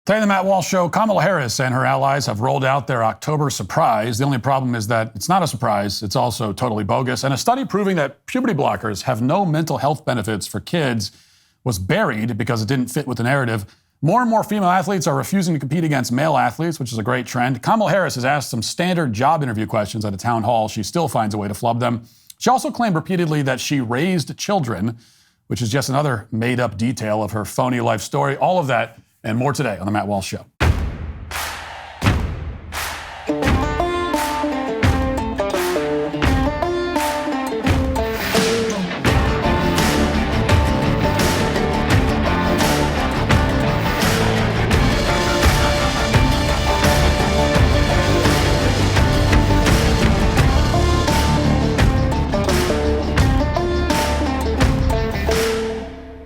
Today on the Matt Walsh Show, Kamala Harris and her allies have rolled out their October surprise. The only problem is that it's not a surprise, it's also totally bogus. And a study proving that puberty blockers have no mental health benefits for kids was buried because it didn't fit with the narrative. More and more female athletes are refusing to compete against male athletes, which is a great trend. Kamala Harris has asked some standard job interview questions at a town hall. She still finds a way to flub them. She also claimed repeatedly that she raised children, which is just another made-up detail of her phony life story. All of that and more today on The Matt Walsh Show.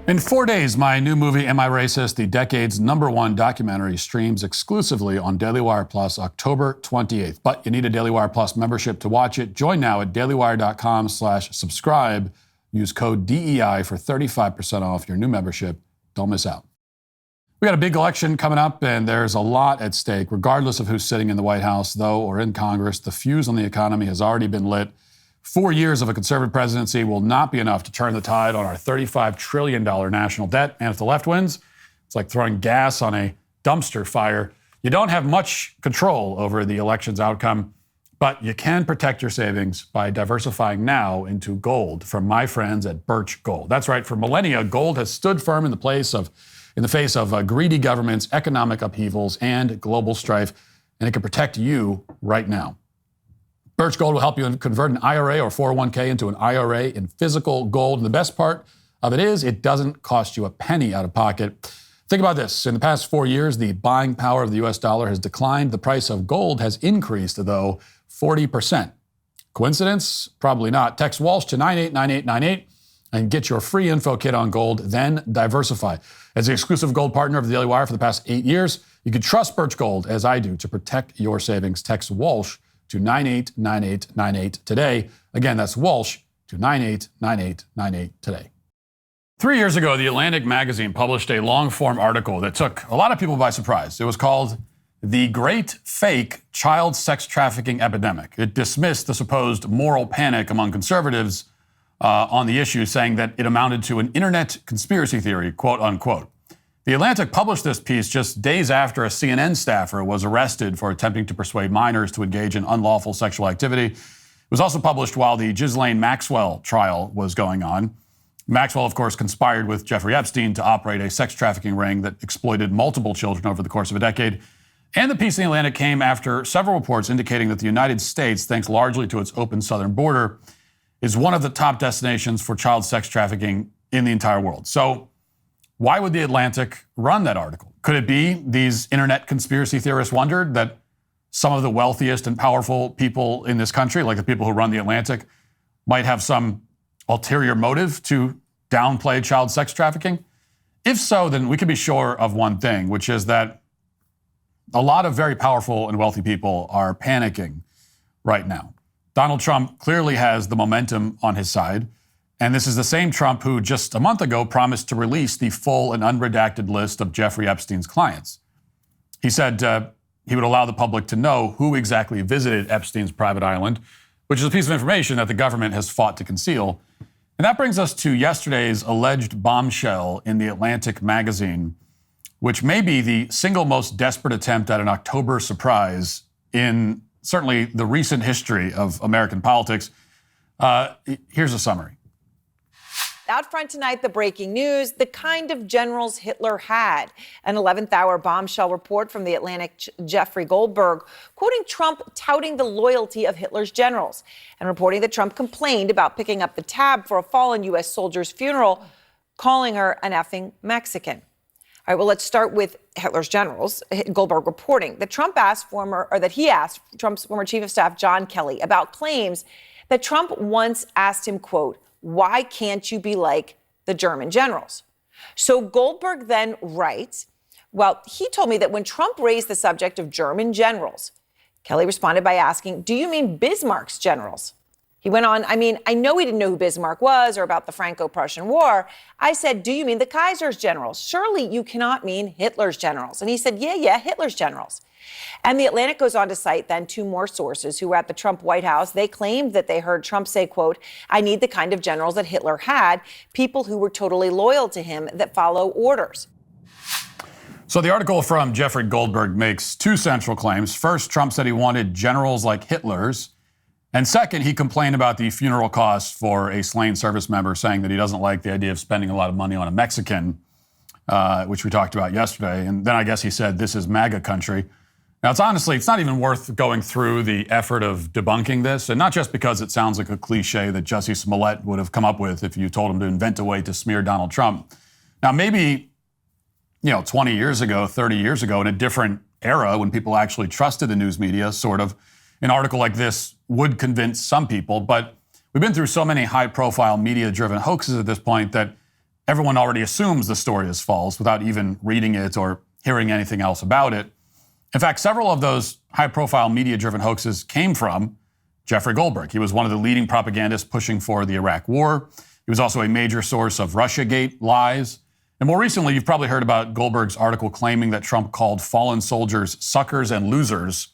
In 4 days, my new movie, Am I Racist?, the decade's #1 documentary, streams exclusively on Daily Wire Plus October 28th. But you need a Daily Wire Plus membership to watch it. Join now at dailywire.com/subscribe. Use code DEI for 35% off your new membership. Don't miss out. We got a big election coming up, and there's a lot at stake. Regardless of who's sitting in the White House, though, or in Congress, the fuse on the economy has already been lit. 4 years of a conservative presidency will not be enough to turn the tide on our $35 trillion national debt. And if the left wins, it's like throwing gas on a dumpster fire. You don't have much control over the election's outcome, but you can protect your savings by diversifying now into gold from my friends at Birch Gold. That's right. For millennia, gold has stood firm in the face of greedy governments, economic upheavals, and global strife, and it can protect you right now. Birch Gold will help you convert an IRA or 401k into an IRA in physical gold. And the best part of it is it doesn't cost you a penny out of pocket. Think about this. In the past 4 years, the buying power of the U.S. dollar has declined. The price of gold has increased, though, 40%. Coincidence? Probably not. Text Walsh to 989898 and get your free info kit on gold, then diversify. As the exclusive gold partner of the Daily Wire for the past 8 years, you can trust Birch Gold, as I do, to protect your savings. Text Walsh to 989898 today. Again, that's Walsh to 989898 today. 3 years ago, The Atlantic magazine published a long-form article that took a lot of people by surprise. It was called The Great Fake Child Sex Trafficking Epidemic. It dismissed the supposed moral panic among conservatives on the issue, saying that it amounted to an internet conspiracy theory, quote unquote. The Atlantic published this piece just days after a CNN staffer was arrested for attempting to persuade minors to engage in unlawful sexual activity. It was also published while the Ghislaine Maxwell trial was going on. Maxwell, of course, conspired with Jeffrey Epstein to operate a sex trafficking ring that exploited multiple children over the course of a decade. And the piece in the Atlantic came after several reports indicating that the United States, thanks largely to its open southern border, is one of the top destinations for child sex trafficking in the entire world. So why would the Atlantic run that article? Could it be these internet conspiracy theorists wondered that some of the wealthiest and powerful people in this country, like the people who run the Atlantic, might have some ulterior motive to downplay child sex trafficking? If so, then we can be sure of one thing, which is that a lot of very powerful and wealthy people are panicking right now. Donald Trump clearly has the momentum on his side. And this is the same Trump who just a month ago promised to release the full and unredacted list of Jeffrey Epstein's clients. He said he would allow the public to know who exactly visited Epstein's private island, which is a piece of information that the government has fought to conceal. And that brings us to yesterday's alleged bombshell in the Atlantic magazine, which may be the single most desperate attempt at an October surprise in certainly the recent history of American politics. Here's a summary. Out front tonight, the breaking news, the kind of generals Hitler had. An 11th hour bombshell report from the Atlantic Jeffrey Goldberg, quoting Trump touting the loyalty of Hitler's generals and reporting that Trump complained about picking up the tab for a fallen U.S. soldier's funeral, calling her an effing Mexican. All right, well, let's start with Hitler's generals. Goldberg reporting that he asked Trump's former chief of staff, John Kelly, about claims that Trump once asked him, quote, "Why can't you be like the German generals?" So Goldberg then writes, well, he told me that when Trump raised the subject of German generals, Kelly responded by asking, "Do you mean Bismarck's generals?" He He went on, I know he didn't know who Bismarck was or about the Franco-Prussian War. I said, do you mean the Kaiser's generals? Surely you cannot mean Hitler's generals. And he said, yeah, Hitler's generals. And The Atlantic goes on to cite then two more sources who were at the Trump White House. They claimed that they heard Trump say, quote, I need the kind of generals that Hitler had, people who were totally loyal to him that follow orders. So the article from Jeffrey Goldberg makes two central claims. First, Trump said he wanted generals like Hitler's. And second, he complained about the funeral costs for a slain service member, saying that he doesn't like the idea of spending a lot of money on a Mexican, which we talked about yesterday. And then I guess he said, this is MAGA country. Now, it's not even worth going through the effort of debunking this, and not just because it sounds like a cliche that Jussie Smollett would have come up with if you told him to invent a way to smear Donald Trump. Now, maybe, 20 years ago, 30 years ago, in a different era when people actually trusted the news media, sort of, an article like this would convince some people, but we've been through so many high-profile media-driven hoaxes at this point that everyone already assumes the story is false without even reading it or hearing anything else about it. In fact, several of those high-profile media-driven hoaxes came from Jeffrey Goldberg. He was one of the leading propagandists pushing for the Iraq War. He was also a major source of Russiagate lies. And more recently, you've probably heard about Goldberg's article claiming that Trump called fallen soldiers suckers and losers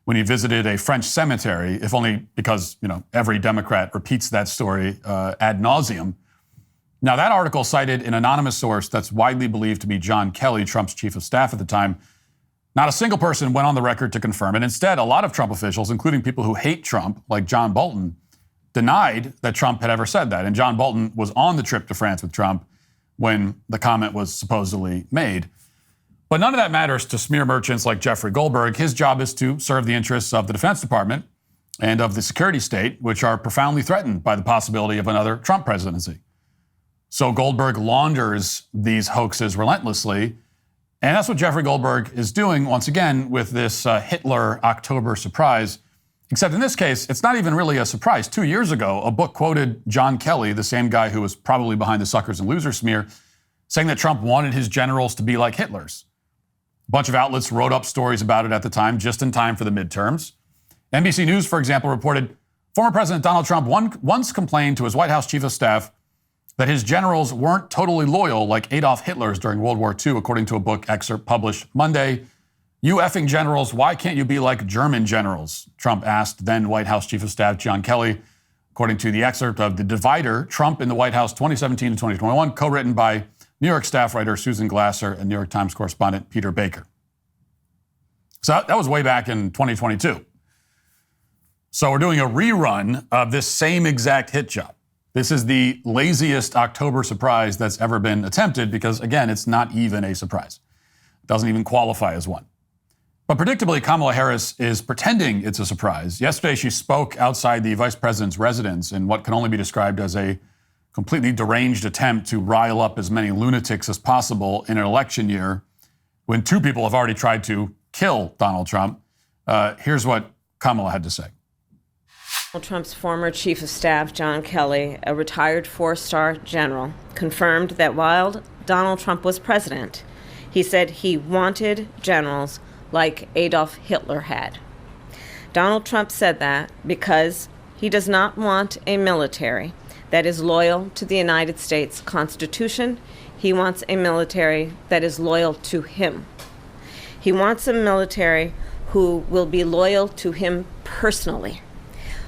when he visited a French cemetery, if only because, every Democrat repeats that story ad nauseum. Now, that article cited an anonymous source that's widely believed to be John Kelly, Trump's chief of staff at the time. Not a single person went on the record to confirm it. Instead, a lot of Trump officials, including people who hate Trump, like John Bolton, denied that Trump had ever said that. And John Bolton was on the trip to France with Trump when the comment was supposedly made. But none of that matters to smear merchants like Jeffrey Goldberg. His job is to serve the interests of the Defense Department and of the security state, which are profoundly threatened by the possibility of another Trump presidency. So Goldberg launders these hoaxes relentlessly. And that's what Jeffrey Goldberg is doing, once again, with this Hitler October surprise. Except in this case, it's not even really a surprise. 2 years ago, a book quoted John Kelly, the same guy who was probably behind the suckers and losers smear, saying that Trump wanted his generals to be like Hitler's. A bunch of outlets wrote up stories about it at the time, just in time for the midterms. NBC News, for example, reported former President Donald Trump once complained to his White House chief of staff that his generals weren't totally loyal like Adolf Hitler's during World War II, according to a book excerpt published Monday. You effing generals, why can't you be like German generals? Trump asked then White House Chief of Staff John Kelly, according to the excerpt of The Divider, Trump in the White House 2017 to 2021, co-written by New York staff writer Susan Glasser and New York Times correspondent Peter Baker. So that was way back in 2022. So we're doing a rerun of this same exact hit job. This is the laziest October surprise that's ever been attempted because, again, it's not even a surprise. It doesn't even qualify as one. But predictably, Kamala Harris is pretending it's a surprise. Yesterday, she spoke outside the vice president's residence in what can only be described as a completely deranged attempt to rile up as many lunatics as possible in an election year when two people have already tried to kill Donald Trump. Here's what Kamala had to say. Trump's former chief of staff, John Kelly, a retired four-star general, confirmed that while Donald Trump was president, he said he wanted generals like Adolf Hitler had. Donald Trump said that because he does not want a military that is loyal to the United States Constitution. He wants a military that is loyal to him. He wants a military who will be loyal to him personally,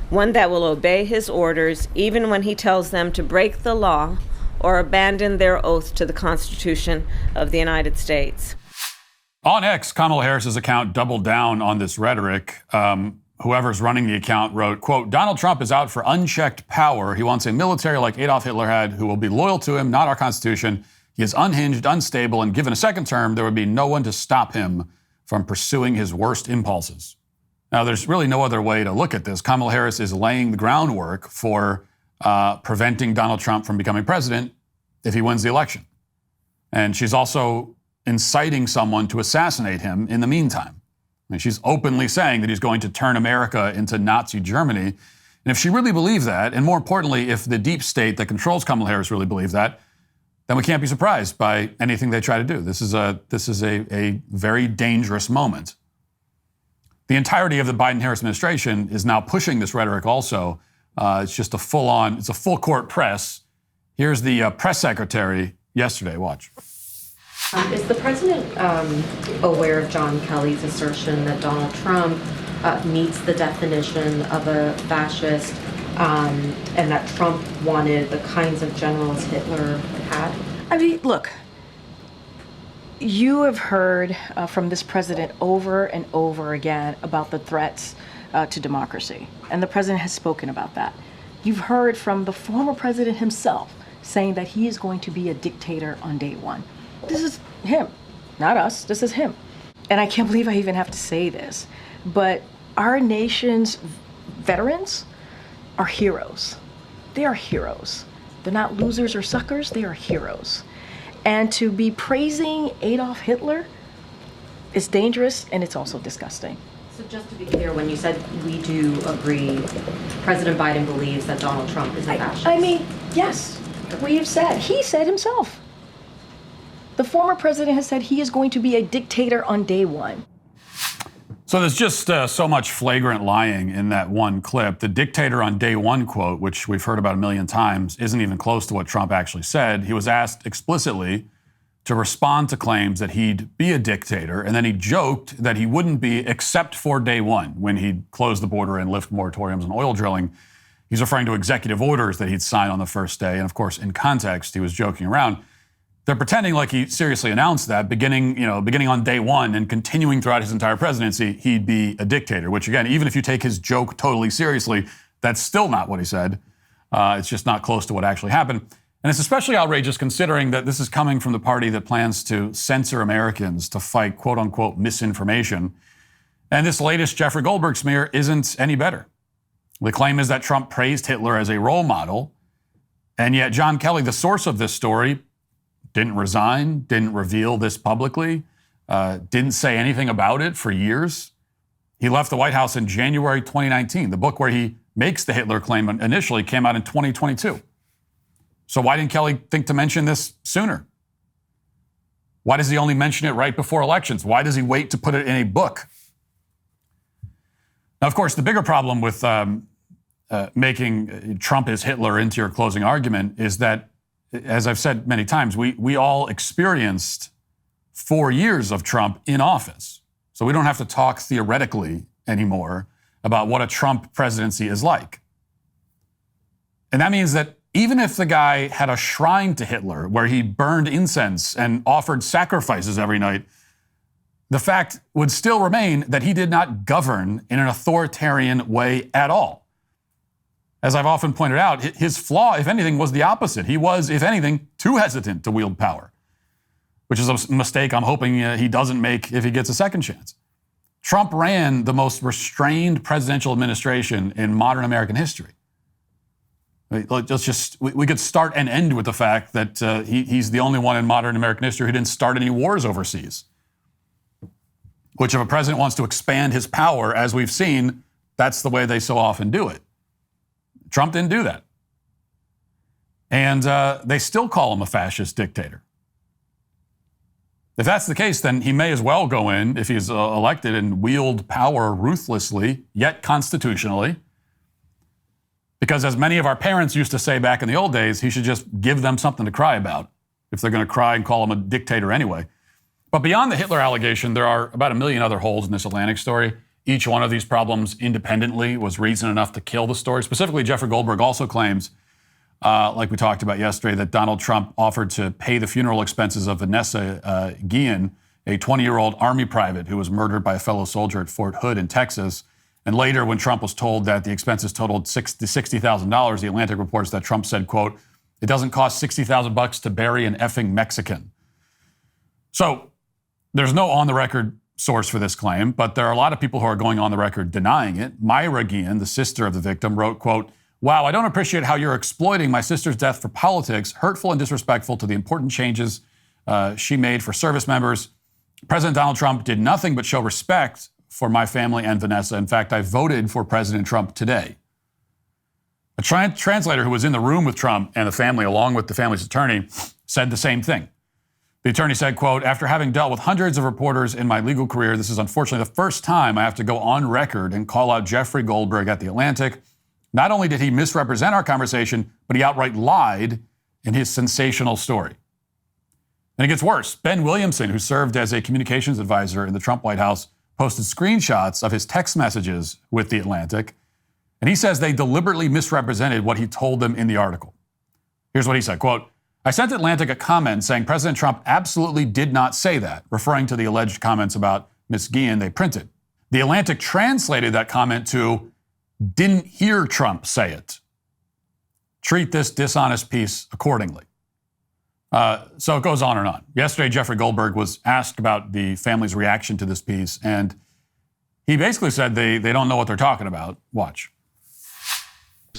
one that will obey his orders even when he tells them to break the law or abandon their oath to the Constitution of the United States. On X, Kamala Harris's account doubled down on this rhetoric. Whoever's running the account wrote, quote, Donald Trump is out for unchecked power. He wants a military like Adolf Hitler had who will be loyal to him, not our Constitution. He is unhinged, unstable, and given a second term, there would be no one to stop him from pursuing his worst impulses. Now, there's really no other way to look at this. Kamala Harris is laying the groundwork for preventing Donald Trump from becoming president if he wins the election. And she's also inciting someone to assassinate him in the meantime. I mean, she's openly saying that he's going to turn America into Nazi Germany. And if she really believed that, and more importantly, if the deep state that controls Kamala Harris really believes that, then we can't be surprised by anything they try to do. This is a very dangerous moment. The entirety of the Biden-Harris administration is now pushing this rhetoric also. It's just a it's a full court press. Here's the press secretary yesterday. Watch. Is the president aware of John Kelly's assertion that Donald Trump meets the definition of a fascist and that Trump wanted the kinds of generals Hitler had? I mean, look, you have heard from this president over and over again about the threats to democracy, and the president has spoken about that. You've heard from the former president himself saying that he is going to be a dictator on day one. This is him, not us. This is him. And I can't believe I even have to say this, but our nation's veterans are heroes. They are heroes. They're not losers or suckers, they are heroes. And to be praising Adolf Hitler is dangerous, and it's also disgusting. So just to be clear, when you said we do agree, President Biden believes that Donald Trump is a fascist? I mean, yes, we have said. He said himself. The former president has said he is going to be a dictator on day one. So there's just so much flagrant lying in that one clip. The dictator on day one quote, which we've heard about a million times, isn't even close to what Trump actually said. He was asked explicitly to respond to claims that he'd be a dictator, and then he joked that he wouldn't be except for day one when he'd close the border and lift moratoriums on oil drilling. He's referring to executive orders that he'd sign on the first day, and of course, in context, he was joking around. They're pretending like he seriously announced that beginning on day one and continuing throughout his entire presidency, he'd be a dictator, which again, even if you take his joke totally seriously, that's still not what he said. It's just not close to what actually happened. And it's especially outrageous considering that this is coming from the party that plans to censor Americans to fight quote unquote misinformation. And this latest Jeffrey Goldberg smear isn't any better. The claim is that Trump praised Hitler as a role model, and yet John Kelly, the source of this story, didn't resign, didn't reveal this publicly, didn't say anything about it for years. He left the White House in January 2019. The book where he makes the Hitler claim initially came out in 2022. So why didn't Kelly think to mention this sooner? Why does he only mention it right before elections? Why does he wait to put it in a book? Now, of course, the bigger problem with making Trump as Hitler into your closing argument is that, as I've said many times, we all experienced 4 years of Trump in office. So we don't have to talk theoretically anymore about what a Trump presidency is like. And that means that even if the guy had a shrine to Hitler where he burned incense and offered sacrifices every night, the fact would still remain that he did not govern in an authoritarian way at all. As I've often pointed out, his flaw, if anything, was the opposite. He was, if anything, too hesitant to wield power, which is a mistake I'm hoping he doesn't make if he gets a second chance. Trump ran the most restrained presidential administration in modern American history. We could start and end with the fact that he's the only one in modern American history who didn't start any wars overseas. Which, if a president wants to expand his power, as we've seen, that's the way they so often do it. Trump didn't do that. And they still call him a fascist dictator. If that's the case, then he may as well go in, if he's elected, and wield power ruthlessly, yet constitutionally. Because as many of our parents used to say back in the old days, he should just give them something to cry about if they're going to cry and call him a dictator anyway. But beyond the Hitler allegation, there are about 1 million other holes in this Atlantic story. Each one of these problems independently was reason enough to kill the story. Specifically, Jeffrey Goldberg also claims, like we talked about yesterday, that Donald Trump offered to pay the funeral expenses of Vanessa Guillen, a 20-year-old Army private who was murdered by a fellow soldier at Fort Hood in Texas. And later, when Trump was told that the expenses totaled $60,000, The Atlantic reports that Trump said, quote, "It doesn't cost $60,000 to bury an effing Mexican." So there's no on-the-record source for this claim, but there are a lot of people who are going on the record denying it. Myra Guillen, the sister of the victim, wrote, quote, "Wow, I don't appreciate how you're exploiting my sister's death for politics, hurtful and disrespectful to the important changes she made for service members. President Donald Trump did nothing but show respect for my family and Vanessa. In fact, I voted for President Trump today." A translator who was in the room with Trump and the family, along with the family's attorney, said the same thing. The attorney said, quote, "After having dealt with hundreds of reporters in my legal career, this is unfortunately the first time I have to go on record and call out Jeffrey Goldberg at The Atlantic. Not only did he misrepresent our conversation, but he outright lied in his sensational story. And it gets worse. Ben Williamson, who served as a communications advisor in the Trump White House, posted screenshots of his text messages with The Atlantic, and he says they deliberately misrepresented what he told them in the article. Here's what he said, quote, "I sent Atlantic a comment saying President Trump absolutely did not say that," referring to the alleged comments about Ms. Guillen they printed. The Atlantic translated that comment to, "Didn't hear Trump say it. Treat this dishonest piece accordingly." So it goes on and on. Yesterday, Jeffrey Goldberg was asked about the family's reaction to this piece, and he basically said they don't know what they're talking about. Watch.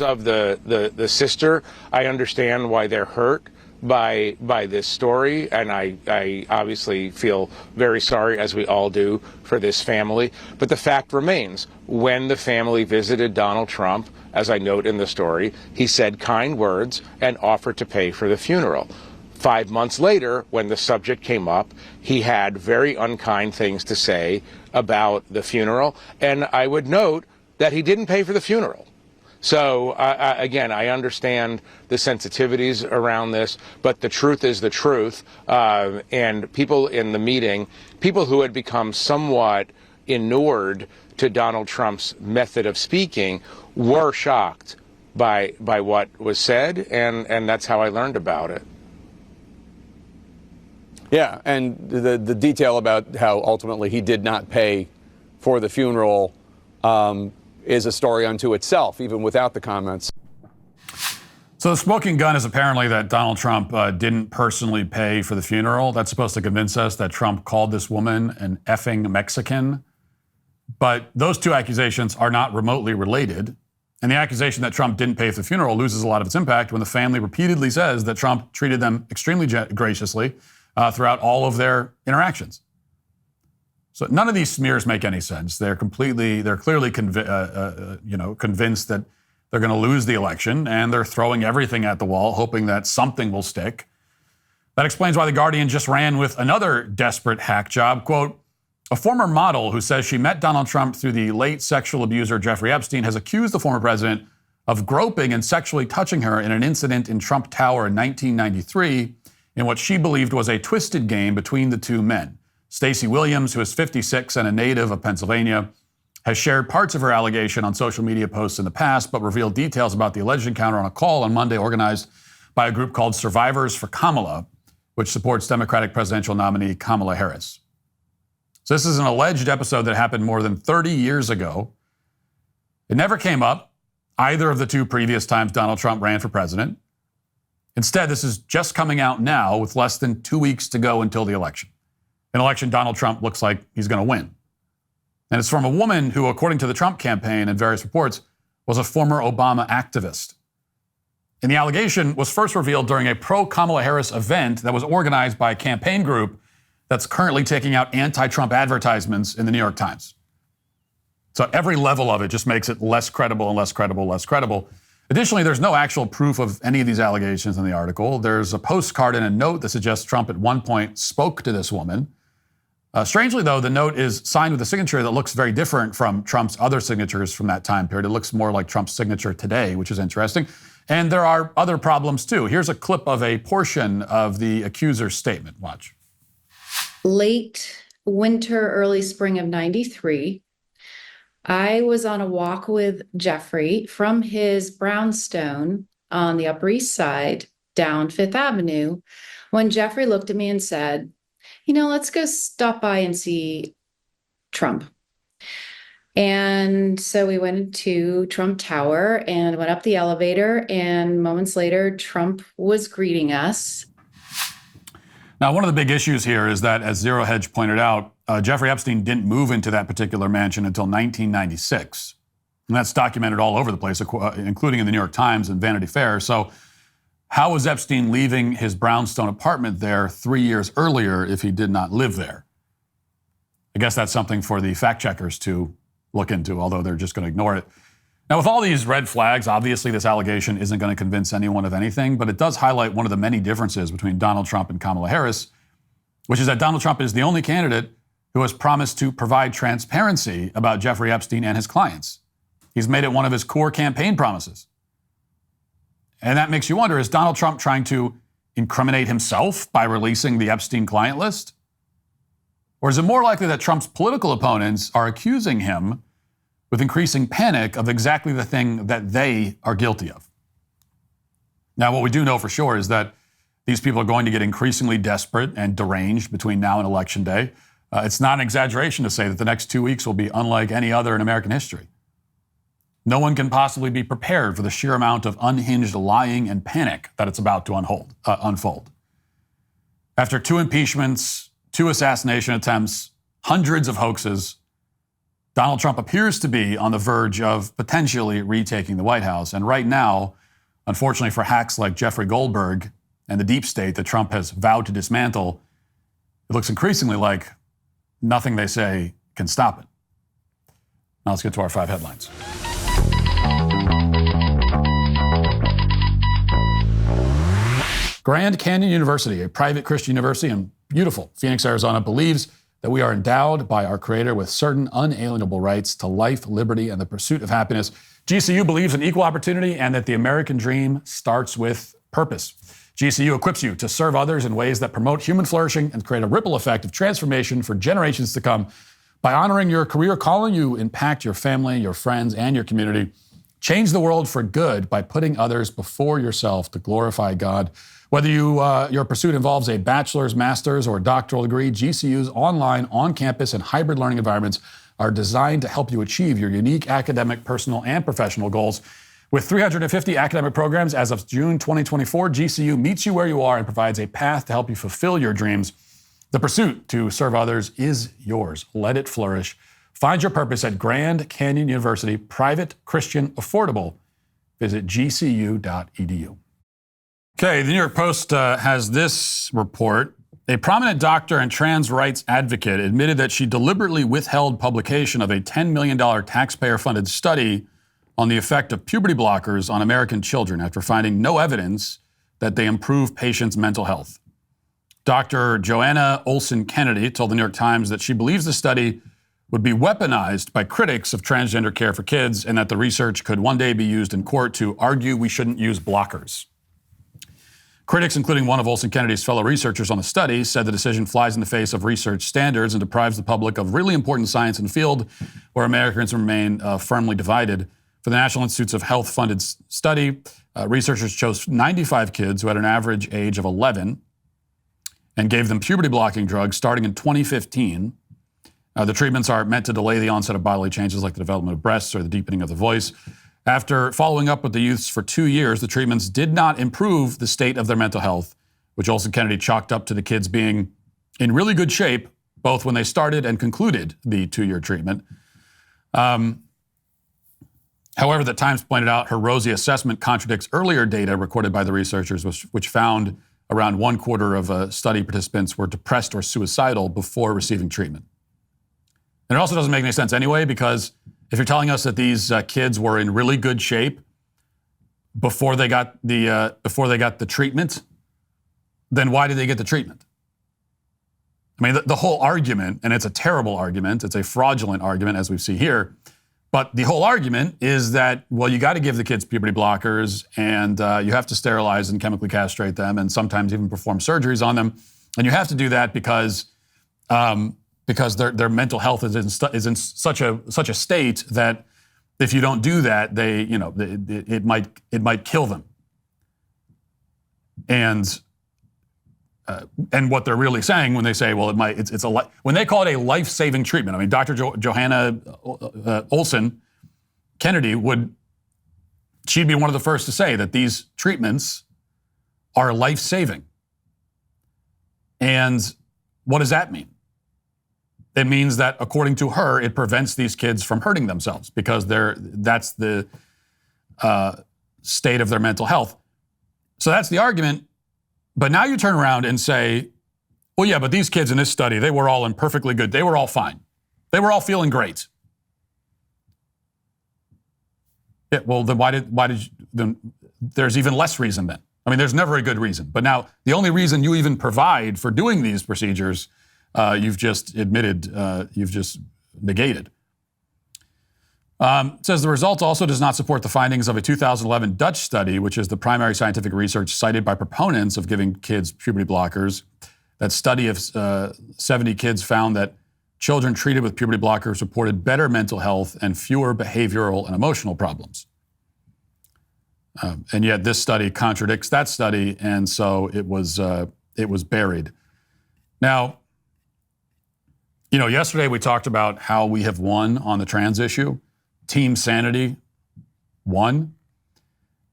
Of the sister, I understand why they're hurt by this story, and I obviously feel very sorry, as we all do, for this family. But the fact remains, when the family visited Donald Trump, as I note in the story, he said kind words and offered to pay for the funeral. 5 months later, when the subject came up, he had very unkind things to say about the funeral, and I would note that he didn't pay for the funeral. So, again, I understand the sensitivities around this, but the truth is the truth. And people in the meeting, people who had become somewhat inured to Donald Trump's method of speaking, were shocked by what was said, and that's how I learned about it. Yeah, and the detail about how ultimately he did not pay for the funeral is a story unto itself, even without the comments. So the smoking gun is apparently that Donald Trump didn't personally pay for the funeral. That's supposed to convince us that Trump called this woman an effing Mexican. But those two accusations are not remotely related. And the accusation that Trump didn't pay for the funeral loses a lot of its impact when the family repeatedly says that Trump treated them extremely graciously throughout all of their interactions. So none of these smears make any sense. They're clearly convinced that they're going to lose the election, and they're throwing everything at the wall, hoping that something will stick. That explains why The Guardian just ran with another desperate hack job. Quote, "A former model who says she met Donald Trump through the late sexual abuser Jeffrey Epstein has accused the former president of groping and sexually touching her in an incident in Trump Tower in 1993 in what she believed was a twisted game between the two men. Stacey Williams, who is 56 and a native of Pennsylvania, has shared parts of her allegation on social media posts in the past, but revealed details about the alleged encounter on a call on Monday organized by a group called Survivors for Kamala, which supports Democratic presidential nominee Kamala Harris." So this is an alleged episode that happened more than 30 years ago. It never came up either of the two previous times Donald Trump ran for president. Instead, this is just coming out now with less than 2 weeks to go until the election. An election Donald Trump looks like he's going to win. And it's from a woman who, according to the Trump campaign and various reports, was a former Obama activist. And the allegation was first revealed during a pro-Kamala Harris event that was organized by a campaign group that's currently taking out anti-Trump advertisements in the New York Times. So every level of it just makes it less credible and less credible, less credible. Additionally, there's no actual proof of any of these allegations in the article. There's a postcard and a note that suggests Trump at one point spoke to this woman. Strangely, though, the note is signed with a signature that looks very different from Trump's other signatures from that time period. It looks more like Trump's signature today, which is interesting. And there are other problems, too. Here's a clip of a portion of the accuser's statement. Watch. Late winter, early spring of 93, I was on a walk with Jeffrey from his brownstone on the Upper East Side down Fifth Avenue when Jeffrey looked at me and said, let's go stop by and see Trump. And so we went to Trump Tower and went up the elevator, and moments later, Trump was greeting us. Now, one of the big issues here is that, as Zero Hedge pointed out, Jeffrey Epstein didn't move into that particular mansion until 1996. And that's documented all over the place, including in the New York Times and Vanity Fair. So how was Epstein leaving his brownstone apartment there 3 years earlier if he did not live there? I guess that's something for the fact checkers to look into, although they're just going to ignore it. Now, with all these red flags, obviously this allegation isn't going to convince anyone of anything, but it does highlight one of the many differences between Donald Trump and Kamala Harris, which is that Donald Trump is the only candidate who has promised to provide transparency about Jeffrey Epstein and his clients. He's made it one of his core campaign promises. And that makes you wonder, is Donald Trump trying to incriminate himself by releasing the Epstein client list? Or is it more likely that Trump's political opponents are accusing him with increasing panic of exactly the thing that they are guilty of? Now, what we do know for sure is that these people are going to get increasingly desperate and deranged between now and Election Day. It's not an exaggeration to say that the next 2 weeks will be unlike any other in American history. No one can possibly be prepared for the sheer amount of unhinged lying and panic that it's about to unfold. After 2 impeachments, 2 assassination attempts, hundreds of hoaxes, Donald Trump appears to be on the verge of potentially retaking the White House. And right now, unfortunately for hacks like Jeffrey Goldberg and the deep state that Trump has vowed to dismantle, it looks increasingly like nothing they say can stop it. Now let's get to our 5 headlines. Grand Canyon University, a private Christian university in beautiful Phoenix, Arizona, believes that we are endowed by our Creator with certain unalienable rights to life, liberty, and the pursuit of happiness. GCU believes in equal opportunity and that the American dream starts with purpose. GCU equips you to serve others in ways that promote human flourishing and create a ripple effect of transformation for generations to come. By honoring your career calling, you impact your family, your friends, and your community. Change the world for good by putting others before yourself to glorify God. Whether your pursuit involves a bachelor's, master's, or doctoral degree, GCU's online, on-campus, and hybrid learning environments are designed to help you achieve your unique academic, personal, and professional goals. With 350 academic programs as of June 2024, GCU meets you where you are and provides a path to help you fulfill your dreams. The pursuit to serve others is yours. Let it flourish. Find your purpose at Grand Canyon University, private, Christian, affordable. Visit gcu.edu. Okay, the New York Post has this report. A prominent doctor and trans rights advocate admitted that she deliberately withheld publication of a $10 million taxpayer-funded study on the effect of puberty blockers on American children after finding no evidence that they improve patients' mental health. Dr. Joanna Olson Kennedy told the New York Times that she believes the study would be weaponized by critics of transgender care for kids and that the research could one day be used in court to argue we shouldn't use blockers. Critics, including one of Olson Kennedy's fellow researchers on the study, said the decision flies in the face of research standards and deprives the public of really important science in a field where Americans remain firmly divided. For the National Institutes of Health funded study, researchers chose 95 kids who had an average age of 11 and gave them puberty blocking drugs starting in 2015. The treatments are meant to delay the onset of bodily changes like the development of breasts or the deepening of the voice. After following up with the youths for 2 years, the treatments did not improve the state of their mental health, which Olson Kennedy chalked up to the kids being in really good shape, both when they started and concluded the 2-year treatment. However, the Times pointed out her rosy assessment contradicts earlier data recorded by the researchers, which found around 1/4 of study participants were depressed or suicidal before receiving treatment. And it also doesn't make any sense anyway, because if you're telling us that these kids were in really good shape before they got the treatment, then why did they get the treatment? I mean, the whole argument, and it's a terrible argument, it's a fraudulent argument, as we see here, but the whole argument is that, well, you got to give the kids puberty blockers, and you have to sterilize and chemically castrate them, and sometimes even perform surgeries on them, and you have to do that because their mental health is in such a state that if you don't do that, it might kill them. And what they're really saying when they say, well, when they call it a life-saving treatment. I mean, Dr. Johanna Olson Kennedy she'd be one of the first to say that these treatments are life-saving. And what does that mean? It means that, according to her, it prevents these kids from hurting themselves because that's the state of their mental health. So that's the argument. But now you turn around and say, well, yeah, but these kids in this study, they were all in perfectly good. They were all fine. They were all feeling great. Yeah, well, then then there's even less reason then. I mean, there's never a good reason. But now the only reason you even provide for doing these procedures, you've just admitted, you've just negated. It says the result also does not support the findings of a 2011 Dutch study, which is the primary scientific research cited by proponents of giving kids puberty blockers. That study of 70 kids found that children treated with puberty blockers reported better mental health and fewer behavioral and emotional problems. And yet this study contradicts that study, and so it was buried. Now, yesterday we talked about how we have won on the trans issue. Team Sanity won.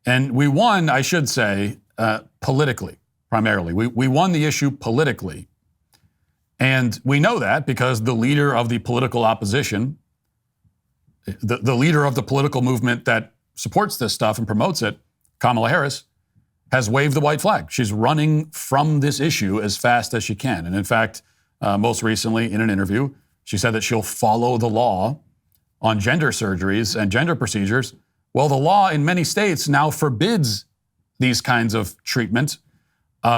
And we won, I should say, politically, primarily. We won the issue politically. And we know that because the leader of the political opposition, the leader of the political movement that supports this stuff and promotes it, Kamala Harris, has waved the white flag. She's running from this issue as fast as she can. And in fact, most recently in an interview, she said that she'll follow the law on gender surgeries and gender procedures. Well, the law in many states now forbids these kinds of treatment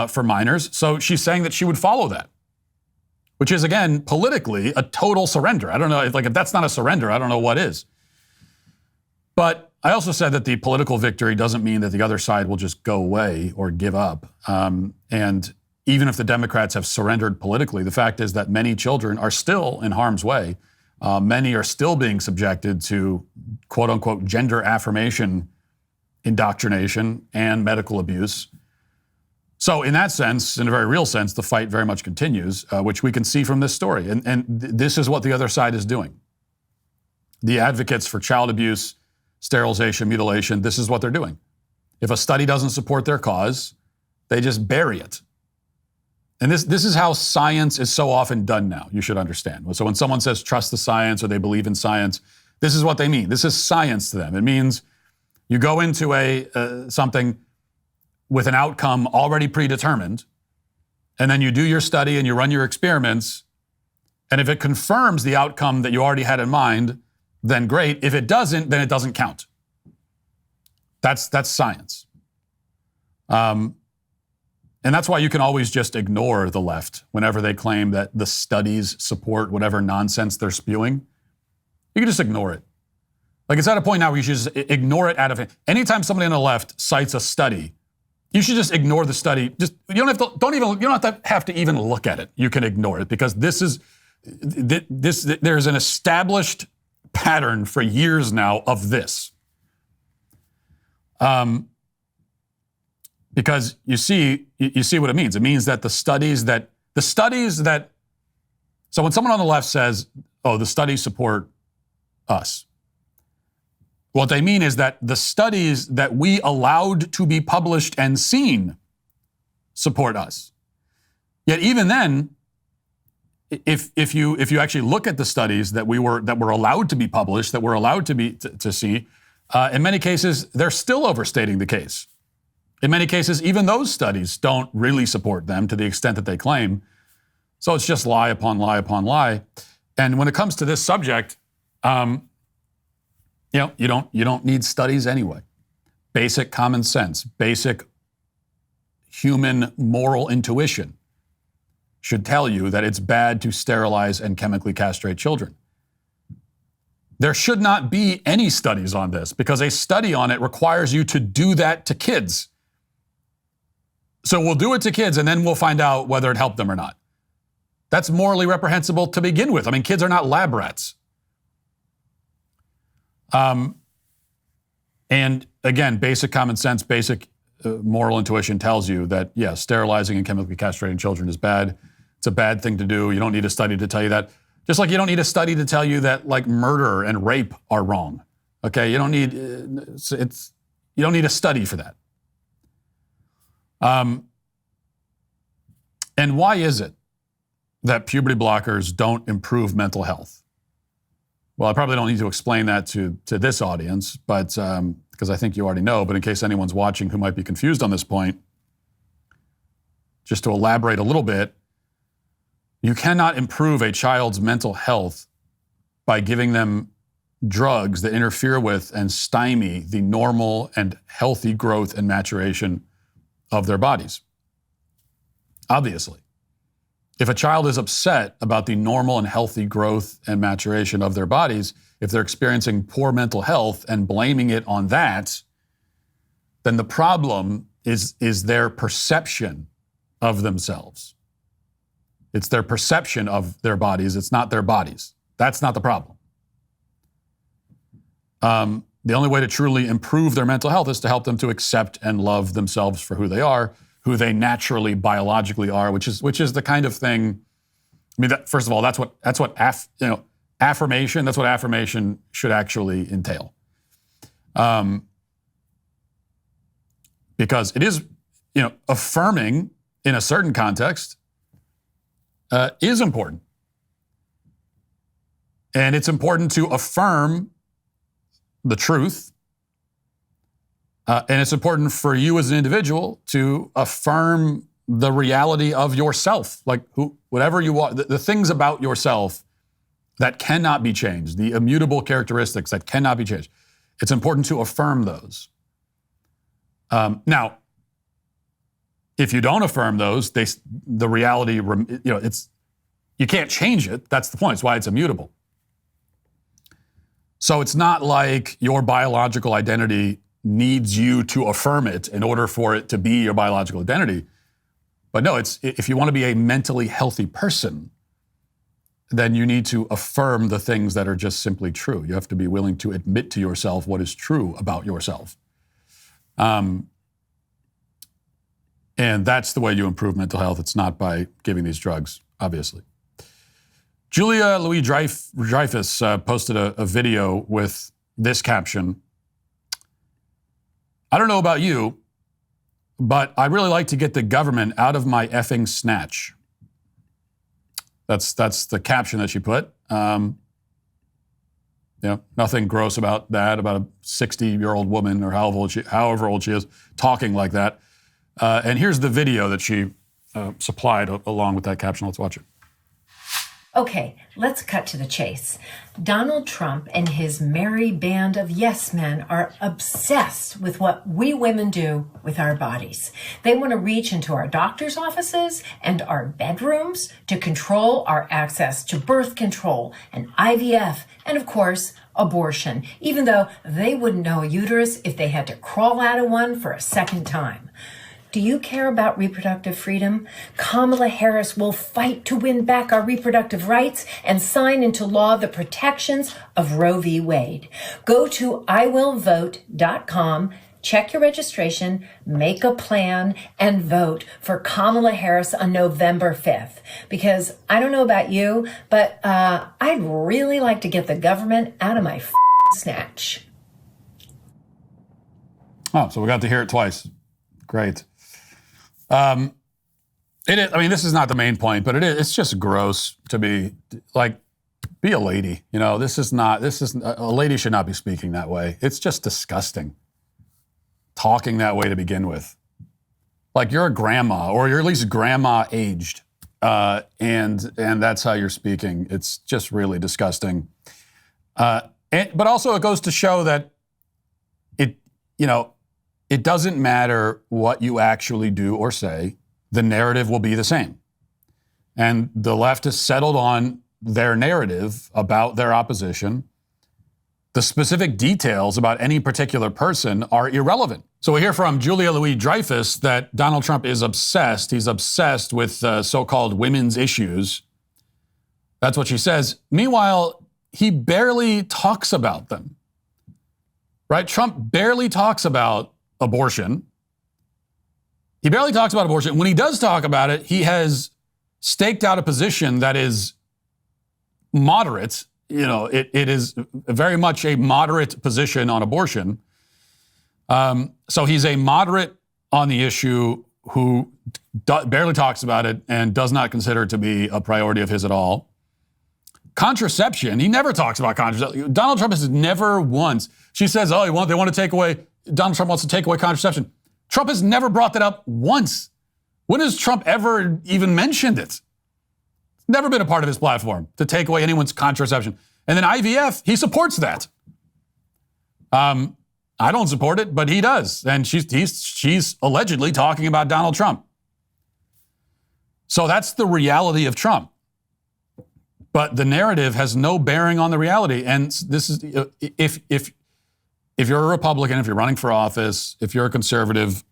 for minors. So she's saying that she would follow that, which is, again, politically a total surrender. I don't know, if that's not a surrender, I don't know what is. But I also said that the political victory doesn't mean that the other side will just go away or give up. And even if the Democrats have surrendered politically, the fact is that many children are still in harm's way. Many are still being subjected to, quote unquote, gender affirmation indoctrination and medical abuse. So in that sense, in a very real sense, the fight very much continues, which we can see from this story. And this is what the other side is doing. The advocates for child abuse, sterilization, mutilation, this is what they're doing. If a study doesn't support their cause, they just bury it. And this is how science is so often done now, you should understand. So when someone says trust the science or they believe in science, this is what they mean. This is science to them. It means you go into something with an outcome already predetermined, and then you do your study and you run your experiments, and if it confirms the outcome that you already had in mind, then great. If it doesn't, then it doesn't count. That's science. And that's why you can always just ignore the left whenever they claim that the studies support whatever nonsense they're spewing. You can just ignore it. Like, it's at a point now where you should just ignore it out of it. Anytime somebody on the left cites a study, you should just ignore the study. You don't have to even look at it. You can ignore it because there's an established pattern for years now of this. Because you see what it means. It means that so when someone on the left says, oh, the studies support us, what they mean is that the studies that we allowed to be published and seen support us. Yet even then, if you actually look at the studies that were allowed to be published, that were allowed to see, in many cases, they're still overstating the case. In many cases, even those studies don't really support them to the extent that they claim. So it's just lie upon lie upon lie. And when it comes to this subject, you don't need studies anyway. Basic common sense, basic human moral intuition should tell you that it's bad to sterilize and chemically castrate children. There should not be any studies on this because a study on it requires you to do that to kids. So we'll do it to kids and then we'll find out whether it helped them or not. That's morally reprehensible to begin with. I mean, kids are not lab rats. And again, basic common sense, basic moral intuition tells you that, yeah, sterilizing and chemically castrating children is bad. It's a bad thing to do. You don't need a study to tell you that. Just like you don't need a study to tell you that, like, murder and rape are wrong. Okay, you don't need a study for that. And why is it that puberty blockers don't improve mental health? Well, I probably don't need to explain that to this audience, but because I think you already know, but in case anyone's watching who might be confused on this point, just to elaborate a little bit, you cannot improve a child's mental health by giving them drugs that interfere with and stymie the normal and healthy growth and maturation of their bodies. Obviously. If a child is upset about the normal and healthy growth and maturation of their bodies, if they're experiencing poor mental health and blaming it on that, then the problem is their perception of themselves. It's their perception of their bodies. It's not their bodies. That's not the problem. The only way to truly improve their mental health is to help them to accept and love themselves for who they are, who they naturally biologically are, which is the kind of thing. I mean, first of all, that's what affirmation. That's what affirmation should actually entail, because it is, affirming in a certain context is important, and it's important to affirm the truth. And it's important for you as an individual to affirm the reality of yourself, like whatever you are, the things about yourself that cannot be changed, the immutable characteristics that cannot be changed. It's important to affirm those. Now, if you don't affirm those, the reality, you can't change it. That's the point. It's why it's immutable. So it's not like your biological identity needs you to affirm it in order for it to be your biological identity. But no, if you want to be a mentally healthy person, then you need to affirm the things that are just simply true. You have to be willing to admit to yourself what is true about yourself. And that's the way you improve mental health. It's not by giving these drugs, obviously. Julia Louis-Dreyfus posted a video with this caption. I don't know about you, but I really like to get the government out of my effing snatch. That's the caption that she put. Nothing gross about that, about a 60-year-old woman or however old she is, talking like that. And here's the video that she supplied along with that caption. Let's watch it. Okay, let's cut to the chase. Donald Trump and his merry band of yes men are obsessed with what we women do with our bodies. They want to reach into our doctor's offices and our bedrooms to control our access to birth control and IVF and, of course, abortion, even though they wouldn't know a uterus if they had to crawl out of one for a second time. Do you care about reproductive freedom? Kamala Harris will fight to win back our reproductive rights and sign into law the protections of Roe v. Wade. Go to iwillvote.com, check your registration, make a plan, and vote for Kamala Harris on November 5th. Because I don't know about you, but I'd really like to get the government out of my snatch. Oh, so we got to hear it twice. Great. It is, I mean, this is not the main point, but it's just gross to be a lady. A lady should not be speaking that way. It's just disgusting. Talking that way to begin with. Like you're a grandma, or you're at least grandma aged. And that's how you're speaking. It's just really disgusting. But also it goes to show that it doesn't matter what you actually do or say, the narrative will be the same. And the left has settled on their narrative about their opposition. The specific details about any particular person are irrelevant. So we hear from Julia Louis-Dreyfus that Donald Trump is obsessed. He's obsessed with so-called women's issues. That's what she says. Meanwhile, he barely talks about them. Right? Trump barely talks about abortion. He barely talks about abortion. When he does talk about it, he has staked out a position that is moderate. It is very much a moderate position on abortion. So he's a moderate on the issue who barely talks about it and does not consider it to be a priority of his at all. Contraception, he never talks about contraception. Donald Trump has never once. She says, they want to take away. Donald Trump wants to take away contraception. Trump has never brought that up once. When has Trump ever even mentioned it? It's never been a part of his platform to take away anyone's contraception. And then IVF, he supports that. I don't support it, but he does. And she's allegedly talking about Donald Trump. So that's the reality of Trump. But the narrative has no bearing on the reality. And this is, if you're a Republican, if you're running for office, if you're a conservative,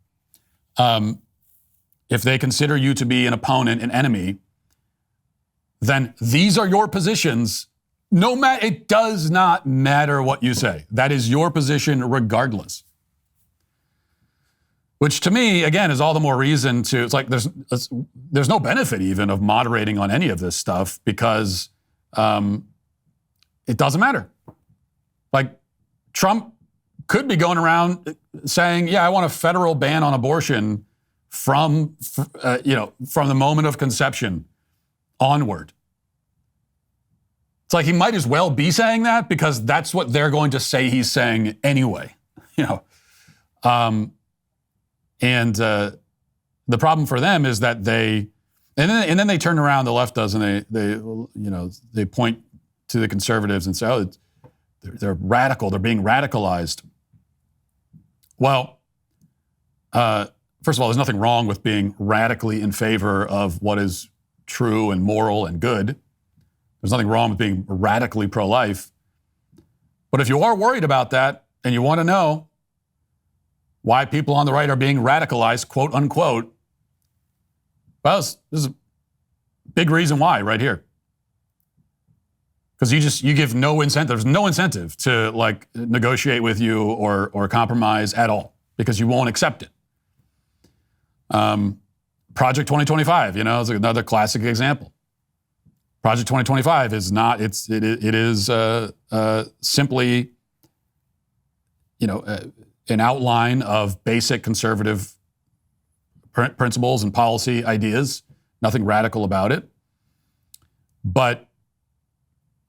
if they consider you to be an opponent, an enemy, then these are your positions. It does not matter what you say. That is your position regardless. Which to me, again, is all the more reason to, it's like there's no benefit even of moderating on any of this stuff because it doesn't matter. Like Trump could be going around saying, yeah, I want a federal ban on abortion from the moment of conception onward. It's like he might as well be saying that because that's what they're going to say he's saying anyway. The problem for them is that and then they turn around, the left does, and they point to the conservatives and say, oh, they're radical, they're being radicalized. Well, first of all, there's nothing wrong with being radically in favor of what is true and moral and good. There's nothing wrong with being radically pro-life. But if you are worried about that and you want to know why people on the right are being radicalized, quote unquote, well, this is a big reason why right here. Because you give no incentive. There's no incentive to negotiate with you or compromise at all because you won't accept it. Project 2025, is another classic example. Project 2025 is not. It is simply, an outline of basic conservative principles and policy ideas. Nothing radical about it.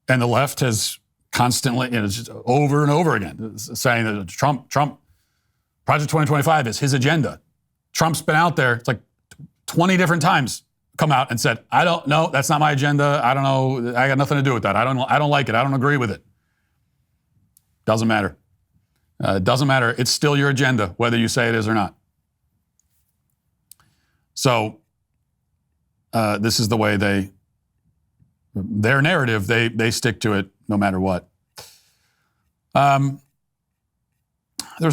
And the left has constantly, just over and over again, saying that Trump, Project 2025 is his agenda. Trump's been out there, it's like 20 different times, come out and said, I don't know, that's not my agenda. I don't know, I got nothing to do with that. I don't like it. I don't agree with it. Doesn't matter. It doesn't matter. It's still your agenda, whether you say it is or not. So this is the way their narrative, they stick to it no matter what. There's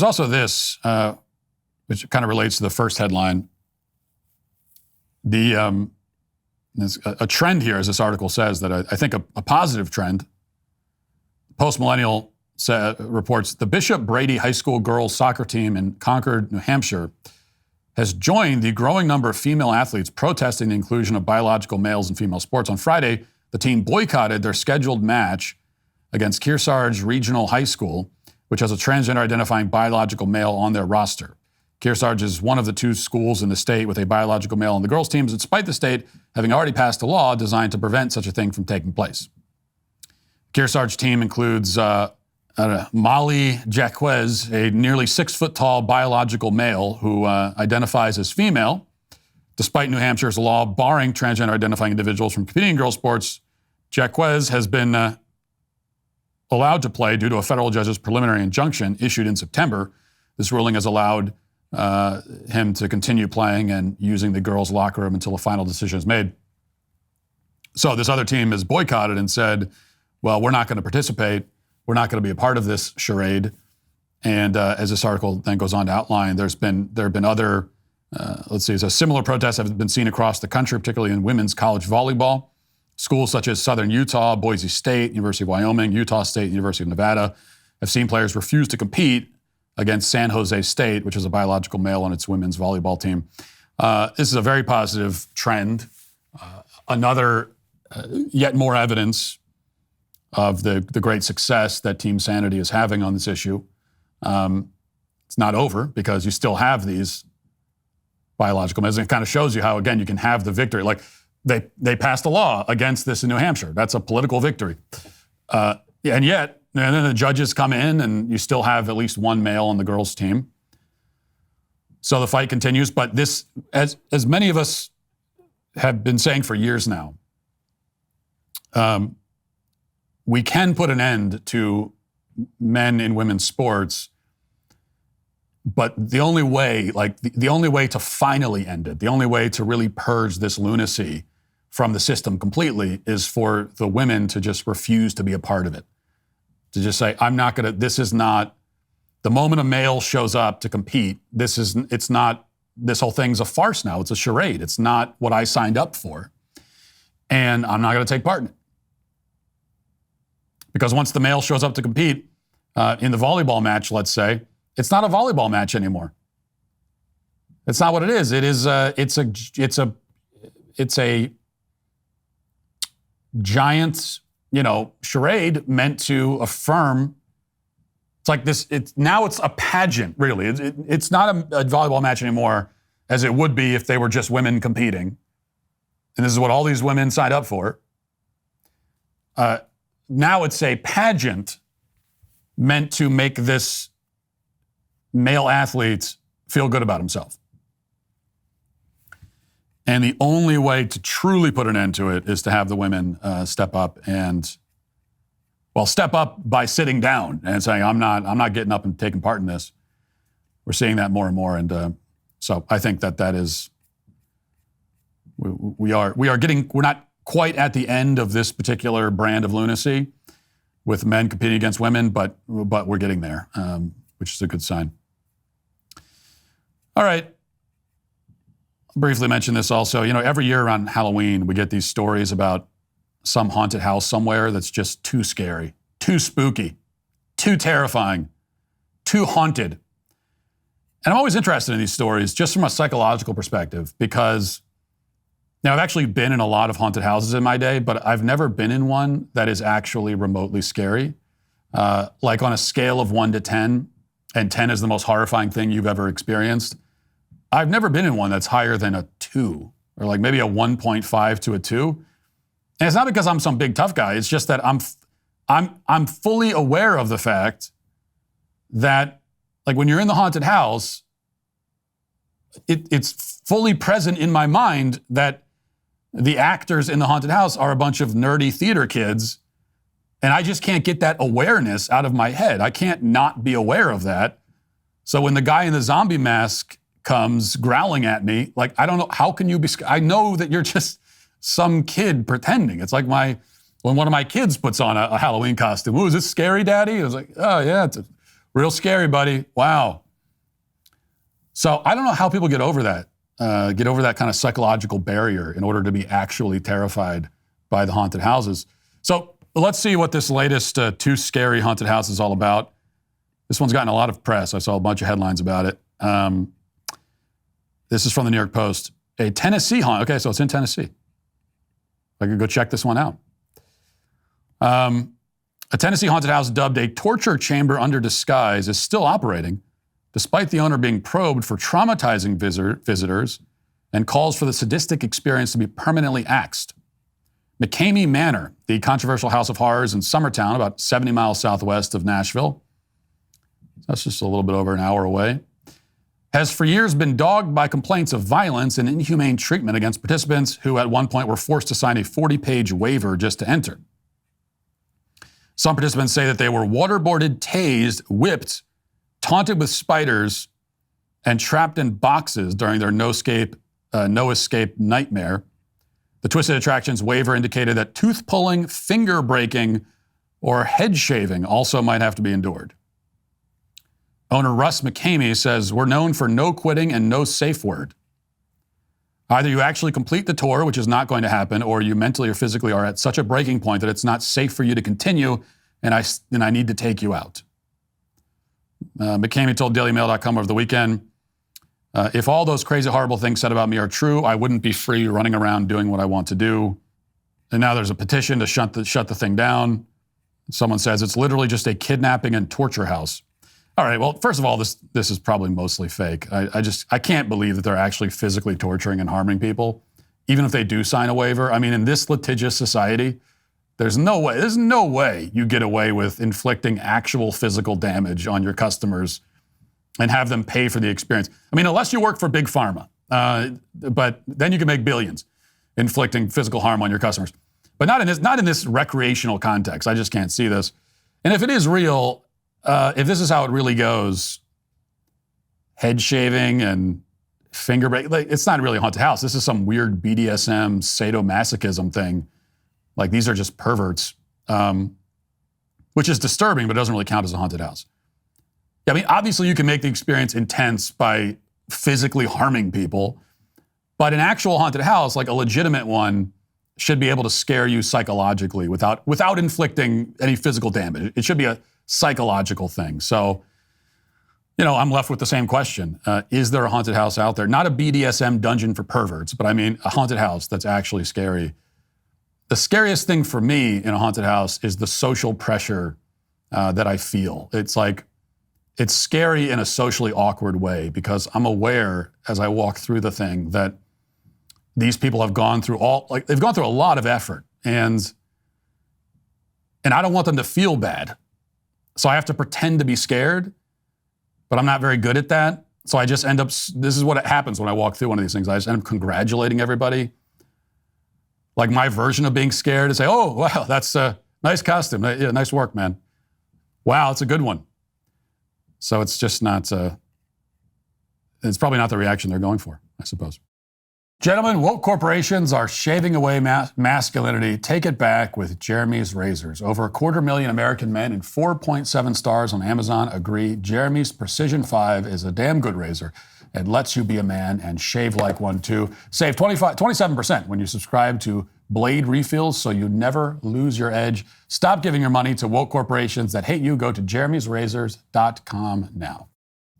also this, which kind of relates to the first headline. There's a trend here, as this article says, that I think a positive trend. Postmillennial reports the Bishop Brady High School girls soccer team in Concord, New Hampshire, has joined the growing number of female athletes protesting the inclusion of biological males in female sports. On Friday, the team boycotted their scheduled match against Kearsarge Regional High School, which has a transgender identifying biological male on their roster. Kearsarge is one of the two schools in the state with a biological male on the girls' teams, despite the state having already passed a law designed to prevent such a thing from taking place. Kearsarge team includes Molly Jaquez, a nearly 6-foot-tall biological male who identifies as female. Despite New Hampshire's law barring transgender identifying individuals from competing in girls' sports, Jaquez has been allowed to play due to a federal judge's preliminary injunction issued in September. This ruling has allowed him to continue playing and using the girls' locker room until a final decision is made. So this other team has boycotted and said, well, we're not going to participate. We're not going to be a part of this charade. And as this article then goes on to outline, there have been other, similar protests have been seen across the country, particularly in women's college volleyball. Schools such as Southern Utah, Boise State, University of Wyoming, Utah State, University of Nevada have seen players refuse to compete against San Jose State, which is a biological male on its women's volleyball team. This is a very positive trend. Another, yet more evidence of the great success that Team Sanity is having on this issue. It's not over because you still have these biological males. It kind of shows you how, again, you can have the victory. Like they passed a law against this in New Hampshire. That's a political victory. And then the judges come in and you still have at least one male on the girls' team. So the fight continues. But this, as many of us have been saying for years now, we can put an end to men in women's sports But the only way, the only way to finally end it, the only way to really purge this lunacy from the system completely is for the women to just refuse to be a part of it. To just say, I'm not going to, this is not, the moment a male shows up to compete, it's not, this whole thing's a farce now. It's a charade. It's not what I signed up for. And I'm not going to take part in it. Because once the male shows up to compete in the volleyball match, let's say, it's not a volleyball match anymore. It's not what it is. It's a giant, charade meant to affirm. It's like this. Now it's a pageant, really. It's not a volleyball match anymore, as it would be if they were just women competing. And this is what all these women signed up for. Now it's a pageant meant to make this male athlete feel good about himself. And the only way to truly put an end to it is to have the women step up and, step up by sitting down and saying, I'm not getting up and taking part in this. We're seeing that more and more. And so I think that is, we're not quite at the end of this particular brand of lunacy with men competing against women, but we're getting there, which is a good sign. All right. I'll briefly mention this also. Every year around Halloween, we get these stories about some haunted house somewhere that's just too scary, too spooky, too terrifying, too haunted. And I'm always interested in these stories just from a psychological perspective because now I've actually been in a lot of haunted houses in my day, but I've never been in one that is actually remotely scary. Like on a scale of 1 to 10, and 10 is the most horrifying thing you've ever experienced. I've never been in one that's higher than a 2, or like maybe a 1.5 to a 2. And it's not because I'm some big tough guy. It's just that I'm fully aware of the fact that, like, when you're in the haunted house, it's fully present in my mind that the actors in the haunted house are a bunch of nerdy theater kids, and I just can't get that awareness out of my head. I can't not be aware of that. So when the guy in the zombie mask comes growling at me, like, I don't know, how can you be, I know that you're just some kid pretending. It's like when one of my kids puts on a Halloween costume. Ooh, is this scary, Daddy? I was like, oh yeah, it's real scary, buddy. Wow. So I don't know how people get over that kind of psychological barrier in order to be actually terrified by the haunted houses. So let's see what this latest Too Scary Haunted House is all about. This one's gotten a lot of press. I saw a bunch of headlines about it. This is from the New York Post. A Tennessee haunt. Okay, so it's in Tennessee. I could go check this one out. A Tennessee haunted house dubbed a torture chamber under disguise is still operating, despite the owner being probed for traumatizing visitors and calls for the sadistic experience to be permanently axed. McCamey Manor, the controversial house of horrors in Summertown, about 70 miles southwest of Nashville, that's just a little bit over an hour away, has for years been dogged by complaints of violence and inhumane treatment against participants who at one point were forced to sign a 40-page waiver just to enter. Some participants say that they were waterboarded, tased, whipped, taunted with spiders, and trapped in boxes during their no escape nightmare. The Twisted Attractions waiver indicated that tooth pulling, finger breaking, or head shaving also might have to be endured. Owner Russ McCamey says, "We're known for no quitting and no safe word. Either you actually complete the tour, which is not going to happen, or you mentally or physically are at such a breaking point that it's not safe for you to continue, and I need to take you out." McCamey told DailyMail.com over the weekend, "If all those crazy, horrible things said about me are true, I wouldn't be free running around doing what I want to do." And now there's a petition to shut the thing down. Someone says it's literally just a kidnapping and torture house. All right, well, first of all, this is probably mostly fake. I can't believe that they're actually physically torturing and harming people, even if they do sign a waiver. I mean, in this litigious society, there's no way you get away with inflicting actual physical damage on your customers and have them pay for the experience. I mean, unless you work for Big Pharma, but then you can make billions inflicting physical harm on your customers. But not in this recreational context. I just can't see this. And if it is real, if this is how it really goes, head shaving and finger break. Like, it's not really a haunted house. This is some weird BDSM sadomasochism thing. Like, these are just perverts, which is disturbing, but it doesn't really count as a haunted house. I mean, obviously you can make the experience intense by physically harming people, but an actual haunted house, like a legitimate one, should be able to scare you psychologically without inflicting any physical damage. It should be a psychological thing. So, you know, I'm left with the same question. Is there a haunted house out there? Not a BDSM dungeon for perverts, but I mean a haunted house that's actually scary. The scariest thing for me in a haunted house is the social pressure that I feel. It's like, it's scary in a socially awkward way because I'm aware as I walk through the thing that these people have gone through they've gone through a lot of effort, and I don't want them to feel bad. So I have to pretend to be scared, but I'm not very good at that. So I just end up, this is what happens when I walk through one of these things. I just end up congratulating everybody. Like, my version of being scared is say, oh, wow, that's a nice costume. Yeah, nice work, man. Wow, it's a good one. So it's just not, it's probably not the reaction they're going for, I suppose. Gentlemen, woke corporations are shaving away masculinity. Take it back with Jeremy's razors. Over 250,000 American men and 4.7 stars on Amazon agree Jeremy's Precision 5 is a damn good razor. It lets you be a man and shave like one too. Save 27% when you subscribe to Blade refills so you never lose your edge. Stop giving your money to woke corporations that hate you. Go to jeremysrazors.com now.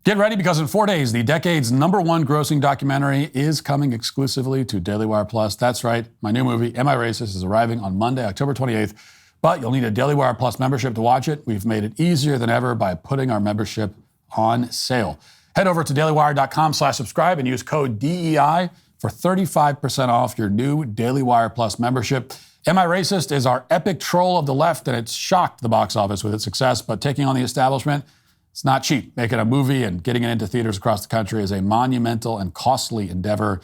Get ready, because in 4 days, the decade's #1 grossing documentary is coming exclusively to Daily Wire Plus. That's right, my new movie, Am I Racist, is arriving on Monday, October 28th. But you'll need a Daily Wire Plus membership to watch it. We've made it easier than ever by putting our membership on sale. Head over to dailywire.com/subscribe and use code DEI for 35% off your new Daily Wire Plus membership. Am I Racist is our epic troll of the left, and it's shocked the box office with its success, but taking on the establishment, it's not cheap. Making a movie and getting it into theaters across the country is a monumental and costly endeavor.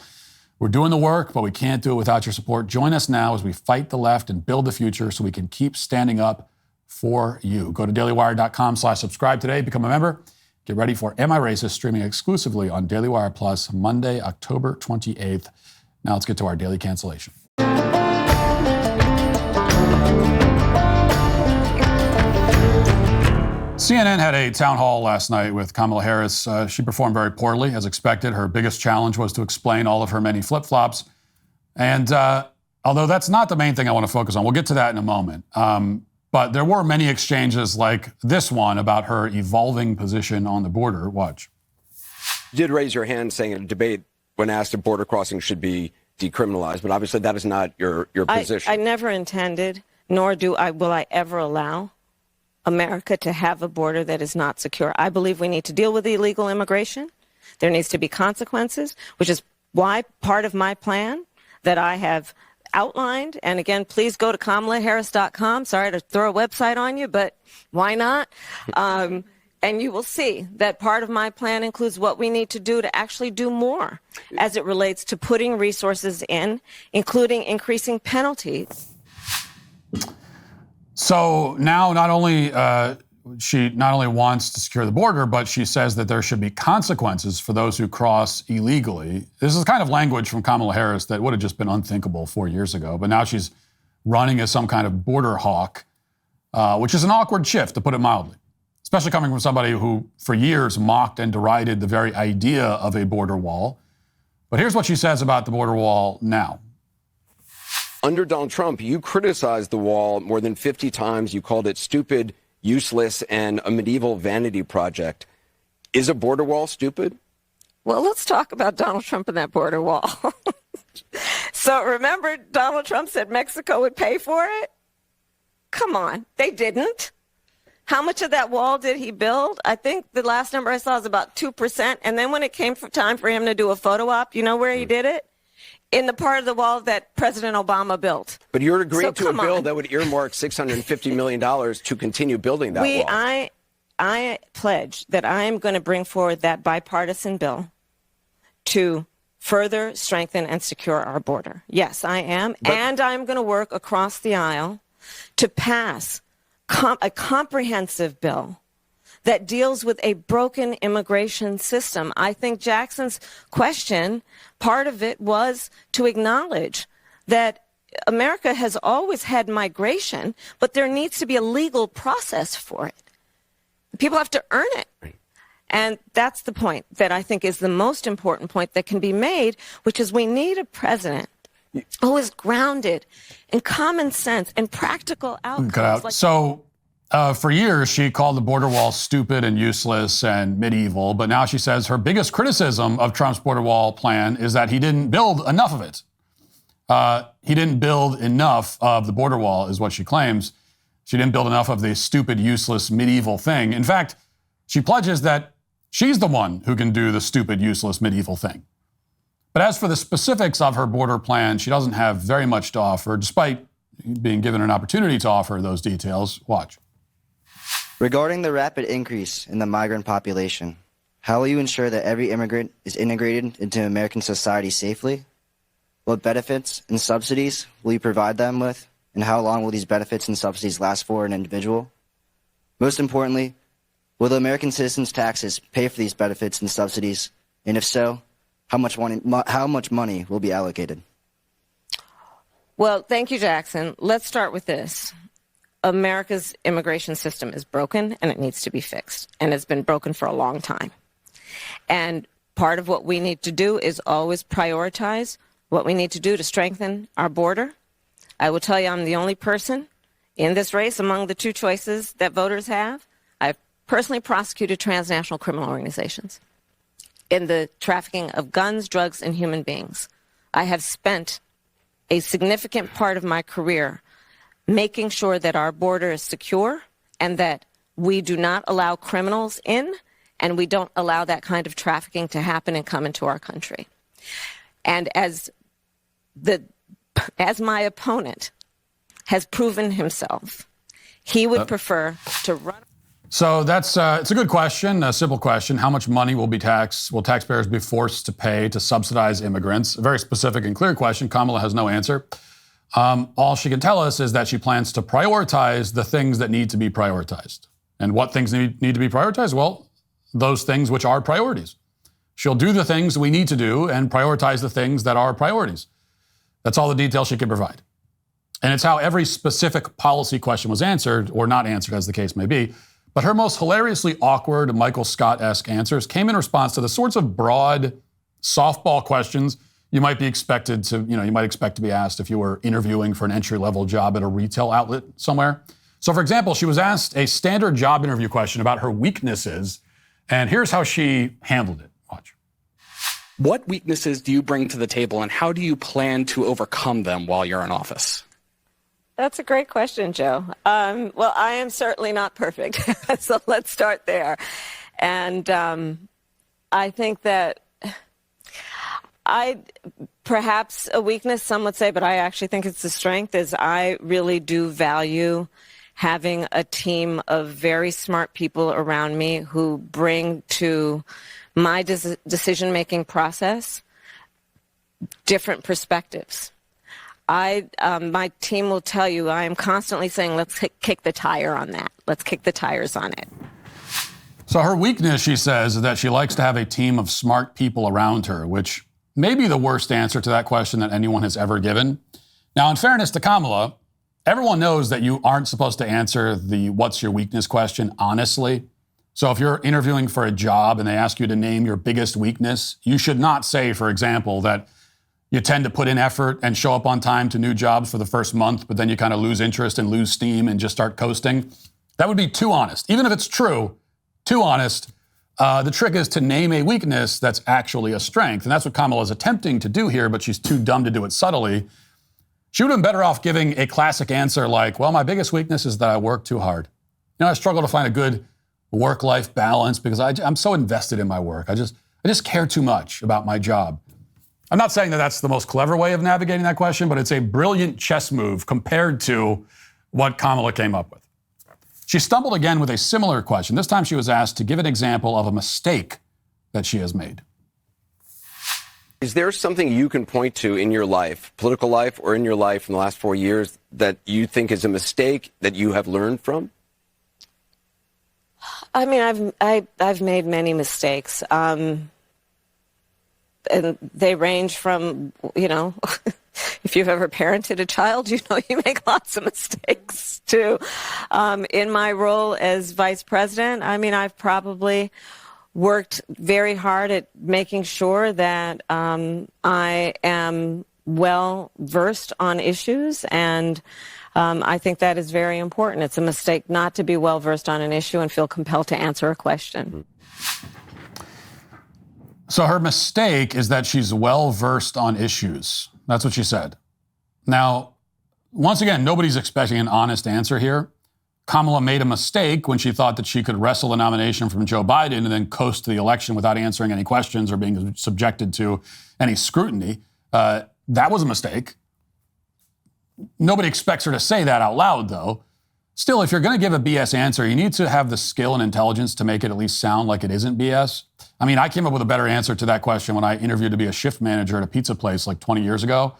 We're doing the work, but we can't do it without your support. Join us now as we fight the left and build the future so we can keep standing up for you. Go to dailywire.com/subscribe today. Become a member. Get ready for Am I Racist, streaming exclusively on Daily Wire Plus Monday, October 28th. Now let's get to our daily cancellation. CNN had a town hall last night with Kamala Harris. She performed very poorly, as expected. Her biggest challenge was to explain all of her many flip-flops. And although that's not the main thing I want to focus on, we'll get to that in a moment. But there were many exchanges like this one about her evolving position on the border. Watch. You did raise your hand saying in a debate when asked if border crossing should be decriminalized, but obviously that is not your position. I never intended, nor will I ever allow America to have a border that is not secure. I believe we need to deal with illegal immigration. There needs to be consequences, which is why part of my plan that I have outlined, and again, please go to KamalaHarris.com. Sorry to throw a website on you, but why not? And you will see that part of my plan includes what we need to do to actually do more as it relates to putting resources in, including increasing penalties. So now she not only wants to secure the border, but she says that there should be consequences for those who cross illegally. This is kind of language from Kamala Harris that would have just been unthinkable 4 years ago. But now she's running as some kind of border hawk, which is an awkward shift, to put it mildly, especially coming from somebody who for years mocked and derided the very idea of a border wall. But here's what she says about the border wall now. Under Donald Trump, you criticized the wall more than 50 times. You called it stupid, useless, and a medieval vanity project. Is a border wall stupid? Well, let's talk about Donald Trump and that border wall. So remember, Donald Trump said Mexico would pay for it? Come on, they didn't. How much of that wall did he build? I think the last number I saw was about 2%. And then when it came time for him to do a photo op, you know where he did it? In the part of the wall that President Obama built. But you're agreeing to a bill that would earmark $650 million to continue building that wall. I pledge that I am going to bring forward that bipartisan bill to further strengthen and secure our border. Yes, I am. And I'm going to work across the aisle to pass a comprehensive bill that deals with a broken immigration system. I think Jackson's question, part of it was to acknowledge that America has always had migration, but there needs to be a legal process for it. People have to earn it. And that's the point that I think is the most important point that can be made, which is we need a president who is grounded in common sense and practical outcomes. For years, she called the border wall stupid and useless and medieval, but now she says her biggest criticism of Trump's border wall plan is that he didn't build enough of it. He didn't build enough of the border wall, is what she claims. She didn't build enough of the stupid, useless, medieval thing. In fact, she pledges that she's the one who can do the stupid, useless, medieval thing. But as for the specifics of her border plan, she doesn't have very much to offer, despite being given an opportunity to offer those details. Watch. Regarding the rapid increase in the migrant population, how will you ensure that every immigrant is integrated into American society safely? What benefits and subsidies will you provide them with? And how long will these benefits and subsidies last for an individual? Most importantly, will the American citizens' taxes pay for these benefits and subsidies? And if so, how much money will be allocated? Well, thank you, Jackson. Let's start with this. America's immigration system is broken and it needs to be fixed. And it's been broken for a long time. And part of what we need to do is always prioritize what we need to do to strengthen our border. I will tell you, I'm the only person in this race among the two choices that voters have. I've personally prosecuted transnational criminal organizations in the trafficking of guns, drugs, and human beings. I have spent a significant part of my career making sure that our border is secure and that we do not allow criminals in and we don't allow that kind of trafficking to happen and come into our country. And as my opponent has proven himself, he would prefer to run. So it's a good question, a simple question. How much money will taxpayers be forced to pay to subsidize immigrants? A very specific and clear question. Kamala has no answer. All she can tell us is that she plans to prioritize the things that need to be prioritized. And what things need to be prioritized? Well, those things which are priorities. She'll do the things we need to do and prioritize the things that are priorities. That's all the detail she can provide. And it's how every specific policy question was answered, or not answered, as the case may be. But her most hilariously awkward Michael Scott-esque answers came in response to the sorts of broad softball questions you might expect to be asked if you were interviewing for an entry-level job at a retail outlet somewhere. So, for example, she was asked a standard job interview question about her weaknesses, and here's how she handled it. Watch. What weaknesses do you bring to the table, and how do you plan to overcome them while you're in office? That's a great question, Joe. Well, I am certainly not perfect, so let's start there. And I think that perhaps a weakness, some would say, but I actually think it's a strength, is I really do value having a team of very smart people around me who bring to my decision-making process different perspectives. My team will tell you, I am constantly saying, let's kick the tire on that. Let's kick the tires on it. So her weakness, she says, is that she likes to have a team of smart people around her, which may be the worst answer to that question that anyone has ever given. Now, in fairness to Kamala, everyone knows that you aren't supposed to answer the what's your weakness question honestly. So if you're interviewing for a job and they ask you to name your biggest weakness, you should not say, for example, that you tend to put in effort and show up on time to new jobs for the first month, but then you kind of lose interest and lose steam and just start coasting. That would be too honest. Even if it's true, too honest. The trick is to name a weakness that's actually a strength. And that's what Kamala is attempting to do here, but she's too dumb to do it subtly. She would have been better off giving a classic answer like, well, my biggest weakness is that I work too hard. I struggle to find a good work-life balance because I'm so invested in my work. I just care too much about my job. I'm not saying that that's the most clever way of navigating that question, but it's a brilliant chess move compared to what Kamala came up with. She stumbled again with a similar question. This time she was asked to give an example of a mistake that she has made. Is there something you can point to in your life, political life or in your life in the last 4 years, that you think is a mistake that you have learned from? I mean, I've made many mistakes, and they range from, you know, if you've ever parented a child, you know you make lots of mistakes too. In my role as vice president, I mean, I've probably worked very hard at making sure that I am well versed on issues, and I think that is very important. It's a mistake not to be well versed on an issue and feel compelled to answer a question. So her mistake is that she's well versed on issues. That's what she said. Now, once again, nobody's expecting an honest answer here. Kamala made a mistake when she thought that she could wrestle the nomination from Joe Biden and then coast to the election without answering any questions or being subjected to any scrutiny. That was a mistake. Nobody expects her to say that out loud, though. Still, if you're going to give a BS answer, you need to have the skill and intelligence to make it at least sound like it isn't BS. I mean, I came up with a better answer to that question when I interviewed to be a shift manager at a pizza place like 20 years ago.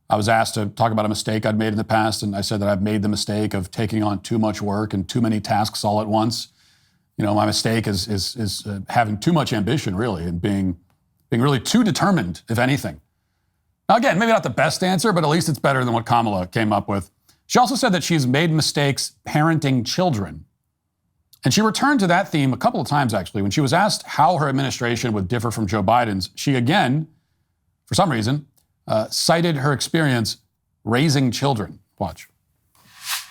I was asked to talk about a mistake I'd made in the past, and I said that I've made the mistake of taking on too much work and too many tasks all at once. You know, my mistake is having too much ambition, really, and being really too determined, if anything. Now, again, maybe not the best answer, but at least it's better than what Kamala came up with. She also said that she's made mistakes parenting children. And she returned to that theme a couple of times, actually. When she was asked how her administration would differ from Joe Biden's, she again, for some reason, cited her experience raising children. Watch.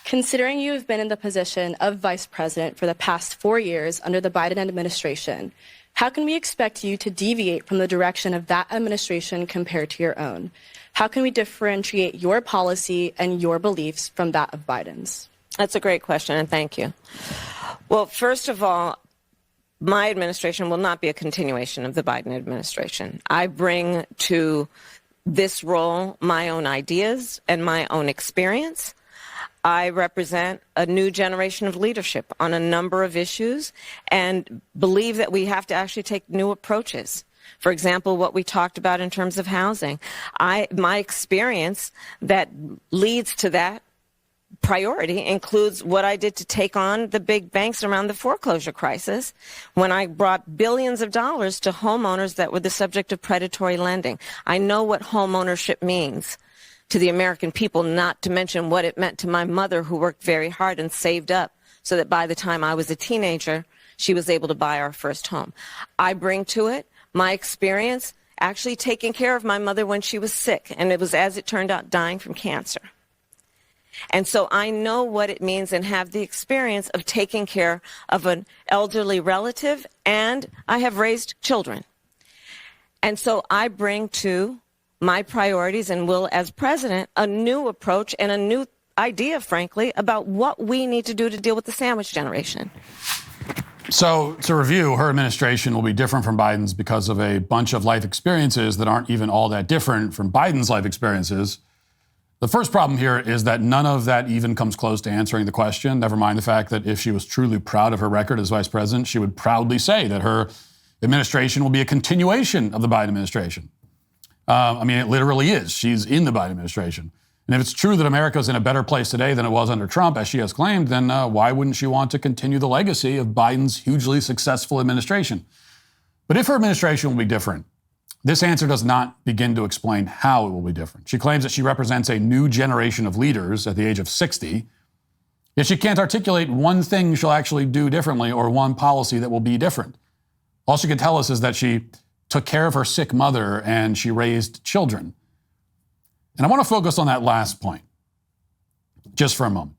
Considering you have been in the position of vice president for the past 4 years under the Biden administration, how can we expect you to deviate from the direction of that administration compared to your own? How can we differentiate your policy and your beliefs from that of Biden's? That's a great question, and thank you. Well, first of all, my administration will not be a continuation of the Biden administration. I bring to this role my own ideas and my own experience. I represent a new generation of leadership on a number of issues and believe that we have to actually take new approaches. For example, what we talked about in terms of housing. My experience that leads to that priority includes what I did to take on the big banks around the foreclosure crisis when I brought billions of dollars to homeowners that were the subject of predatory lending. I know what home ownership means to the American people, not to mention what it meant to my mother, who worked very hard and saved up so that by the time I was a teenager, she was able to buy our first home. I bring to it my experience actually taking care of my mother when she was sick, and it was, as it turned out, dying from cancer. And so I know what it means and have the experience of taking care of an elderly relative, and I have raised children. And so I bring to my priorities and will, as president, a new approach and a new idea, frankly, about what we need to do to deal with the sandwich generation. So, to review, her administration will be different from Biden's because of a bunch of life experiences that aren't even all that different from Biden's life experiences. The first problem here is that none of that even comes close to answering the question, never mind the fact that if she was truly proud of her record as vice president, she would proudly say that her administration will be a continuation of the Biden administration. I mean, it literally is. She's in the Biden administration. And if it's true that America is in a better place today than it was under Trump, as she has claimed, then why wouldn't she want to continue the legacy of Biden's hugely successful administration? But if her administration will be different, this answer does not begin to explain how it will be different. She claims that she represents a new generation of leaders at the age of 60, yet she can't articulate one thing she'll actually do differently or one policy that will be different. All she can tell us is that she took care of her sick mother and she raised children. And I want to focus on that last point just for a moment.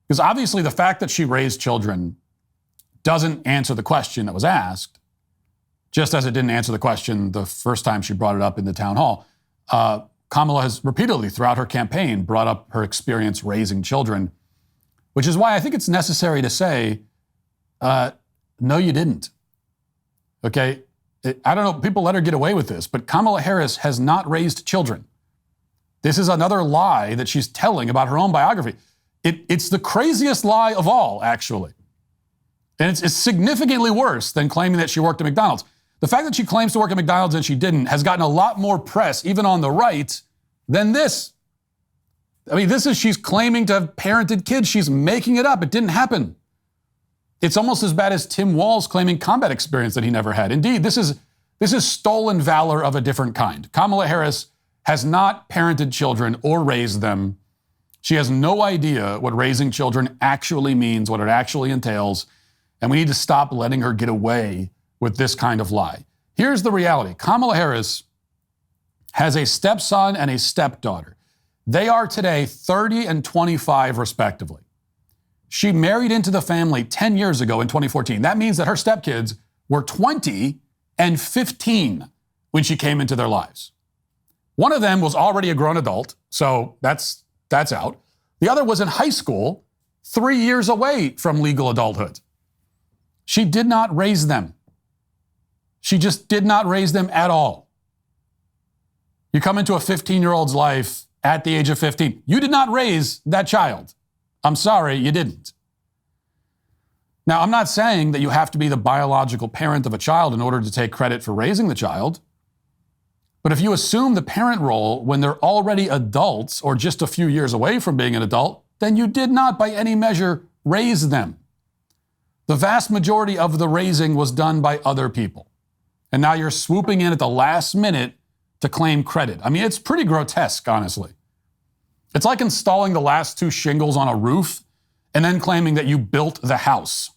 Because obviously the fact that she raised children doesn't answer the question that was asked, just as it didn't answer the question the first time she brought it up in the town hall. Kamala has repeatedly throughout her campaign brought up her experience raising children, which is why I think it's necessary to say, no, you didn't. Okay? I don't know, people let her get away with this, but Kamala Harris has not raised children. This is another lie that she's telling about her own biography. It's the craziest lie of all, actually. And it's significantly worse than claiming that she worked at McDonald's. The fact that she claims to work at McDonald's and she didn't has gotten a lot more press, even on the right, than this. I mean, she's claiming to have parented kids. She's making it up. It didn't happen. It's almost as bad as Tim Walz claiming combat experience that he never had. Indeed, this is stolen valor of a different kind. Kamala Harris has not parented children or raised them. She has no idea what raising children actually means, what it actually entails, and we need to stop letting her get away with this kind of lie. Here's the reality. Kamala Harris has a stepson and a stepdaughter. They are today 30 and 25, respectively. She married into the family 10 years ago in 2014. That means that her stepkids were 20 and 15 when she came into their lives. One of them was already a grown adult, so that's out. The other was in high school, 3 years away from legal adulthood. She did not raise them. She just did not raise them at all. You come into a 15-year-old's life at the age of 15. You did not raise that child. I'm sorry, you didn't. Now, I'm not saying that you have to be the biological parent of a child in order to take credit for raising the child. But if you assume the parent role when they're already adults or just a few years away from being an adult, then you did not by any measure raise them. The vast majority of the raising was done by other people. And now you're swooping in at the last minute to claim credit. I mean, it's pretty grotesque, honestly. It's like installing the last 2 shingles on a roof and then claiming that you built the house.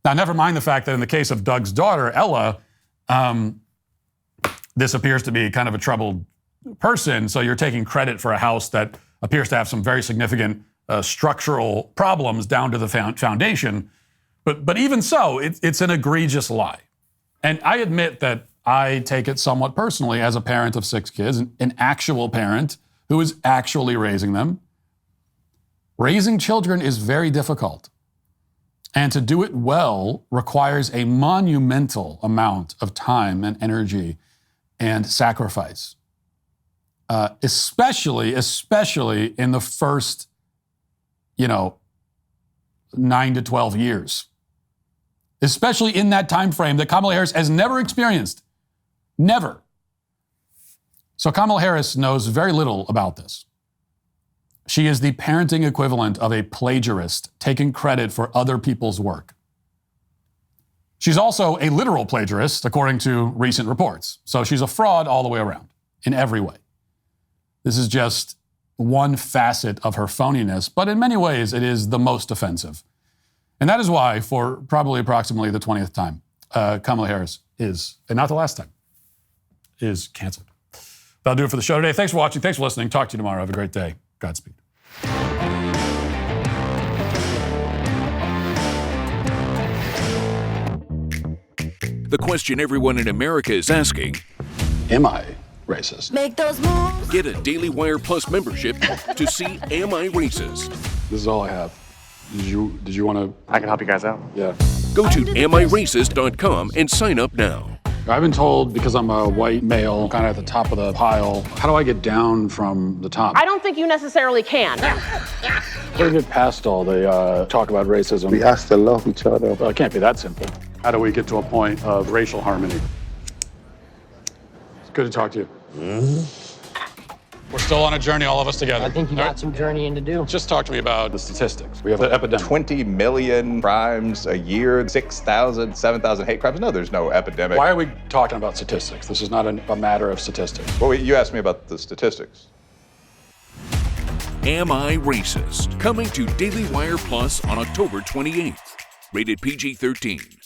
Now, never mind the fact that in the case of Doug's daughter, Ella, this appears to be kind of a troubled person, so you're taking credit for a house that appears to have some very significant structural problems down to the foundation. But even so, it's an egregious lie. And I admit that I take it somewhat personally as a parent of 6 kids, an actual parent who is actually raising them. Raising children is very difficult. And to do it well requires a monumental amount of time and energy and sacrifice, especially in the first, 9 to 12 years, especially in that time frame that Kamala Harris has never experienced. Never. So Kamala Harris knows very little about this. She is the parenting equivalent of a plagiarist taking credit for other people's work. She's also a literal plagiarist, according to recent reports. So she's a fraud all the way around, in every way. This is just one facet of her phoniness, but in many ways it is the most offensive. And that is why, for probably approximately the 20th time, Kamala Harris is, and not the last time, is canceled. That'll do it for the show today. Thanks for watching. Thanks for listening. Talk to you tomorrow. Have a great day. Godspeed. The question everyone in America is asking, am I racist? Make those moves. Get a Daily Wire Plus membership to see Am I Racist? This is all I have. Did you want to? I can help you guys out. Yeah. Go to amирacist.com and sign up now. I've been told because I'm a white male, kind of at the top of the pile, how do I get down from the top? I don't think you necessarily can. How do we get past all the talk about racism? We have to love each other. Well, it can't be that simple. How do we get to a point of racial harmony? It's good to talk to you. We're still on a journey, all of us together. I think you got some journeying to do. Just talk to me about the statistics. We have an epidemic. 20 million crimes a year, 6,000, 7,000 hate crimes. No, there's no epidemic. Why are we talking about statistics? This is not a matter of statistics. Well, you asked me about the statistics. Am I Racist? Coming to Daily Wire Plus on October 28th. Rated PG-13.